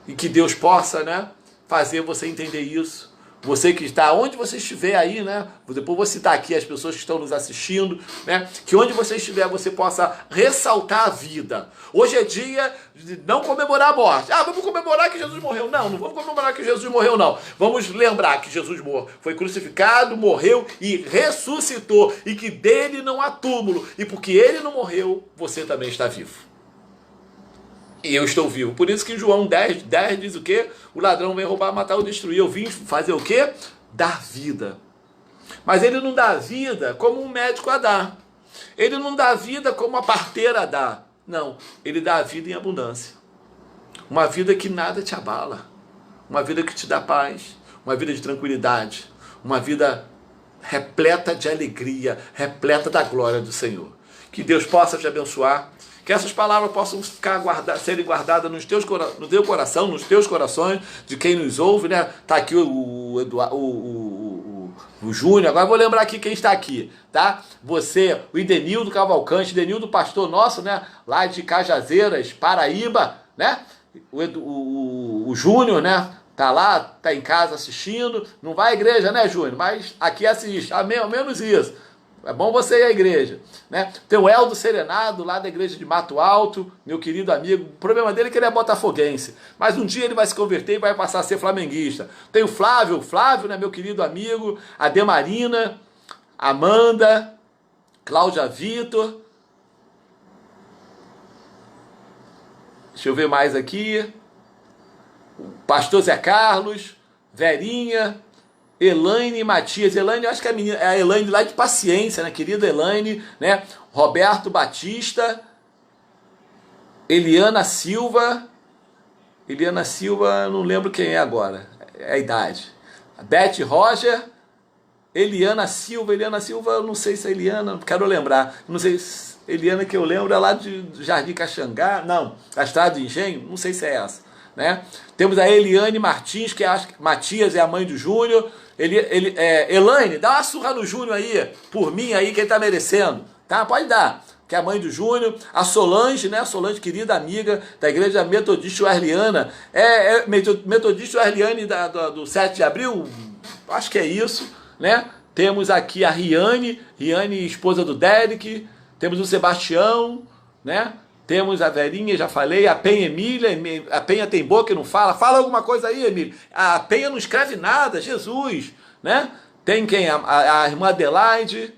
E que Deus possa, né, fazer você entender isso. Você que está, onde você estiver aí, né? Depois vou citar aqui as pessoas que estão nos assistindo, né? Que onde você estiver, você possa ressaltar a vida. Hoje é dia de não comemorar a morte. Vamos comemorar que Jesus morreu. Não vamos comemorar que Jesus morreu, não. Vamos lembrar que Jesus foi crucificado, morreu e ressuscitou. E que dele não há túmulo. E porque ele não morreu, você também está vivo. E eu estou vivo. Por isso que em João 10 diz o quê? O ladrão vem roubar, matar ou destruir. Eu vim fazer o quê? Dar vida. Mas ele não dá vida como um médico a dar. Ele não dá vida como uma parteira a dar. Não, ele dá a vida em abundância. Uma vida que nada te abala. Uma vida que te dá paz. Uma vida de tranquilidade. Uma vida repleta de alegria, repleta da glória do Senhor. Que Deus possa te abençoar. Que essas palavras possam serem guardadas no teu coração, nos teus corações, de quem nos ouve, né? Tá aqui o Júnior. Agora eu vou lembrar aqui quem está aqui, tá? Você, o Idenildo Cavalcante, Idenildo pastor nosso, né? Lá de Cajazeiras, Paraíba, né? O Júnior, né? Tá lá, tá em casa assistindo. Não vai à igreja, né, Júnior? Mas aqui assiste, ao menos isso. É bom você ir à igreja, né? Tem o Eldo Serenado, lá da igreja de Mato Alto, meu querido amigo. O problema dele é que ele é botafoguense, mas um dia ele vai se converter e vai passar a ser flamenguista. Tem o Flávio, né, meu querido amigo, a Demarina, Amanda, Cláudia Vitor. Deixa eu ver mais aqui. O pastor Zé Carlos, Verinha, Elaine Matias. Elaine, eu acho que é a Elaine lá de Paciência, né? Querida Elaine, né? Roberto Batista, Eliana Silva, eu não lembro quem é agora, é a idade. Beth Roger, Eliana Silva, eu não sei se é Eliana, não quero lembrar, não sei se Eliana que eu lembro é lá de Jardim Caxangá, não, a Estrada do Engenho, não sei se é essa, né? Temos a Eliane Martins, que Matias é a mãe do Júnior. Elaine, dá uma surra no Júnior aí, por mim aí, que ele tá merecendo, tá? Pode dar, que é a mãe do Júnior. A Solange, né? Solange, querida amiga da igreja Metodista Wesleyana. Metodista Wesleyana do 7 de abril? Acho que é isso, né? Temos aqui a Riane, esposa do Derek. Temos o Sebastião, né? Temos a Verinha, já falei, a Penha Emília. A Penha tem boca e não fala. Fala alguma coisa aí, Emília. A Penha não escreve nada, Jesus, né? Tem quem? A irmã Adelaide,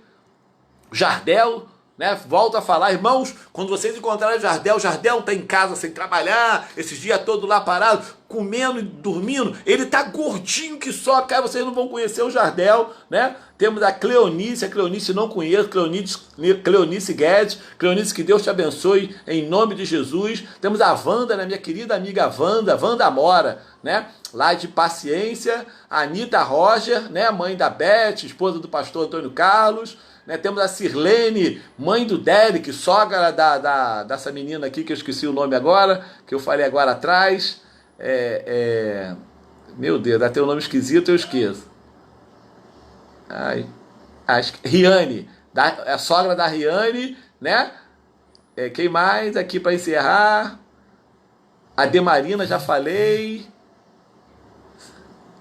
Jardel, né? Volto a falar, irmãos, quando vocês encontrarem o Jardel está em casa sem trabalhar, esses dias todos lá parado, comendo e dormindo, ele tá gordinho que só, cara, vocês não vão conhecer o Jardel, né? Temos a Cleonice não conheço, Cleonice Guedes, Cleonice, que Deus te abençoe, em nome de Jesus. Temos a Wanda, né, minha querida amiga Wanda Amora, né, lá de Paciência, a Anitta Roger, né, mãe da Beth, esposa do pastor Antônio Carlos, né, temos a Sirlene, mãe do Derek, sogra dessa menina aqui, que eu esqueci o nome agora, que eu falei agora atrás, meu Deus, até o nome esquisito eu esqueço. Riane, a sogra da Riane, né? Quem mais aqui para encerrar? A Demarina, já falei.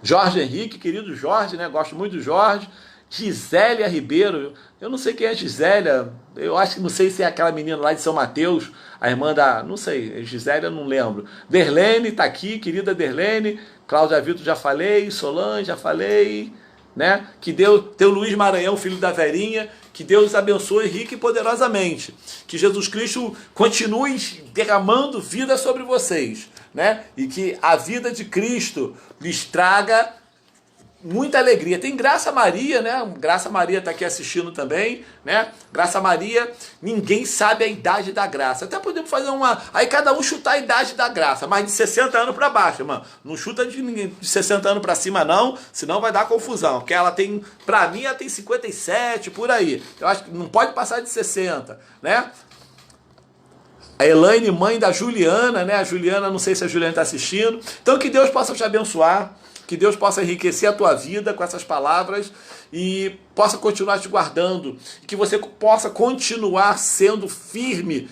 Jorge Henrique, querido Jorge, né? Gosto muito do Jorge. Gisélia Ribeiro, eu não sei quem é Gisélia, eu acho que não sei se é aquela menina lá de São Mateus, a irmã da, não sei, Gisélia eu não lembro. Derlene tá aqui, querida Derlene, Cláudia Vitor já falei, Solange já falei, né? Que Deus, teu Luiz Maranhão, filho da Verinha, que Deus abençoe rica e poderosamente, que Jesus Cristo continue derramando vida sobre vocês, né? E que a vida de Cristo lhes traga muita alegria. Tem Graça Maria, né? Graça Maria está aqui assistindo também, né? Graça Maria, ninguém sabe a idade da graça. Até podemos fazer uma... Aí cada um chutar a idade da graça, mas de 60 anos para baixo, mano. Não chuta de ninguém de 60 anos para cima, não, senão vai dar confusão. Porque ela tem, para mim, ela tem 57, por aí. Eu acho que não pode passar de 60, né? A Elaine, mãe da Juliana, né? A Juliana, não sei se a Juliana está assistindo. Então que Deus possa te abençoar. Que Deus possa enriquecer a tua vida com essas palavras e possa continuar te guardando. Que você possa continuar sendo firme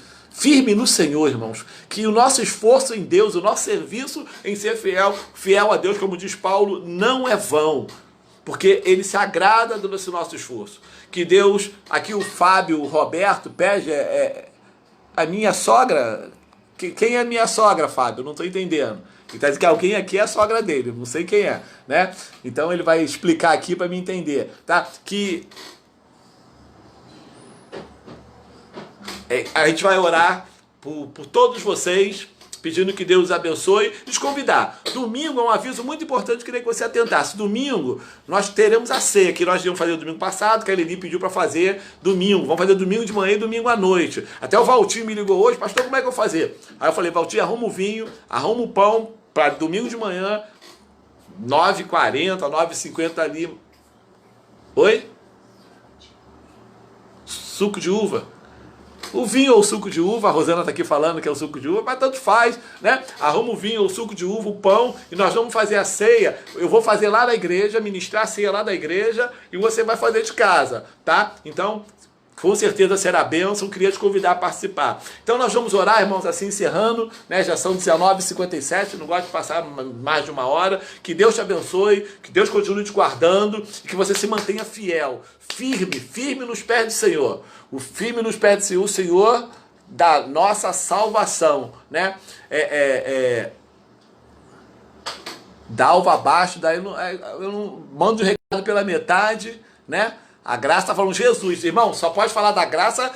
no Senhor, irmãos. Que o nosso esforço em Deus, o nosso serviço em ser fiel a Deus, como diz Paulo, não é vão. Porque Ele se agrada do nosso esforço. Que Deus, aqui o Fábio, o Roberto, pede, a minha sogra... Quem é a minha sogra, Fábio? Eu não estou entendendo. Ele está dizendo que alguém aqui é a sogra dele, não sei quem é, né? Então ele vai explicar aqui para me entender, tá? Que a gente vai orar por todos vocês, pedindo que Deus os abençoe, e os convidar. Domingo é um aviso muito importante, queria que você atentasse. Domingo nós teremos a ceia, que nós íamos fazer domingo passado, que a Lili pediu para fazer domingo. Vamos fazer domingo de manhã e domingo à noite. Até o Valtinho me ligou hoje, pastor, como é que eu vou fazer? Aí eu falei, Valtinho, arruma o vinho, arruma o pão, para domingo de manhã, 9h40, 9h50 ali. Oi? Suco de uva. O vinho ou o suco de uva, a Rosana está aqui falando que é o suco de uva, mas tanto faz, né? Arruma o vinho ou o suco de uva, o pão, e nós vamos fazer a ceia. Eu vou fazer lá na igreja, ministrar a ceia lá da igreja, e você vai fazer de casa, tá? Então, com certeza será bênção, queria te convidar a participar. Então nós vamos orar, irmãos, assim encerrando, né? Já são 19h57, não gosto de passar mais de 1 hora. Que Deus te abençoe, que Deus continue te guardando e que você se mantenha fiel, firme nos pés do Senhor. O firme nos pés do Senhor, o Senhor da nossa salvação, né? Dalva abaixo, daí eu não mando o recado pela metade, né? A Graça está falando, Jesus, irmão, só pode falar da Graça,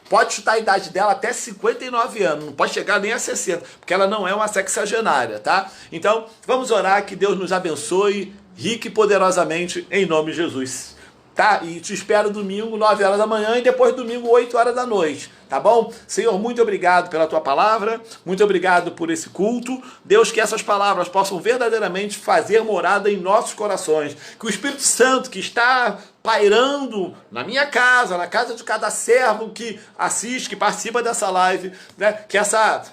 pode chutar a idade dela até 59 anos, não pode chegar nem a 60, porque ela não é uma sexagenária, tá? Então, vamos orar, que Deus nos abençoe, rica e poderosamente, em nome de Jesus. Tá? E te espero domingo, 9 horas da manhã, e depois domingo, 8 horas da noite. Tá bom? Senhor, muito obrigado pela tua palavra, muito obrigado por esse culto. Deus, que essas palavras possam verdadeiramente fazer morada em nossos corações. Que o Espírito Santo que está pairando na minha casa, na casa de cada servo que assiste, que participa dessa live, né?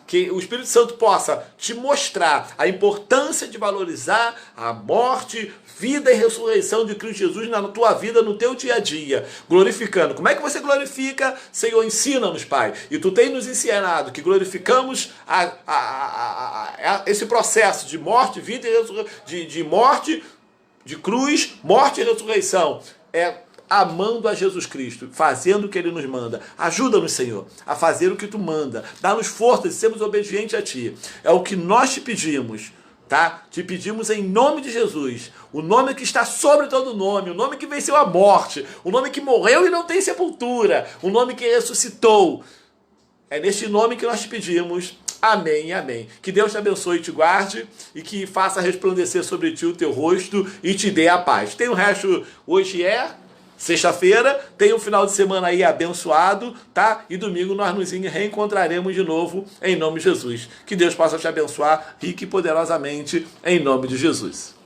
Que o Espírito Santo possa te mostrar a importância de valorizar a morte, vida e ressurreição de Cristo Jesus na tua vida, no teu dia a dia, glorificando. Como é que você glorifica? Senhor, ensina-nos, Pai. E tu tem nos ensinado que glorificamos esse processo de morte, vida e ressurreição, de morte, de cruz, morte e ressurreição. Amando a Jesus Cristo, fazendo o que Ele nos manda. Ajuda-nos, Senhor, a fazer o que Tu manda. Dá-nos força de sermos obedientes a Ti. É o que nós te pedimos, tá? Te pedimos em nome de Jesus, o nome que está sobre todo nome, o nome que venceu a morte, o nome que morreu e não tem sepultura, o nome que ressuscitou. É neste nome que nós te pedimos. Amém e amém. Que Deus te abençoe e te guarde e que faça resplandecer sobre ti o teu rosto e te dê a paz. Tem o resto, hoje é sexta-feira, tem um final de semana aí abençoado, tá? E domingo nós nos reencontraremos de novo em nome de Jesus. Que Deus possa te abençoar rica e poderosamente em nome de Jesus.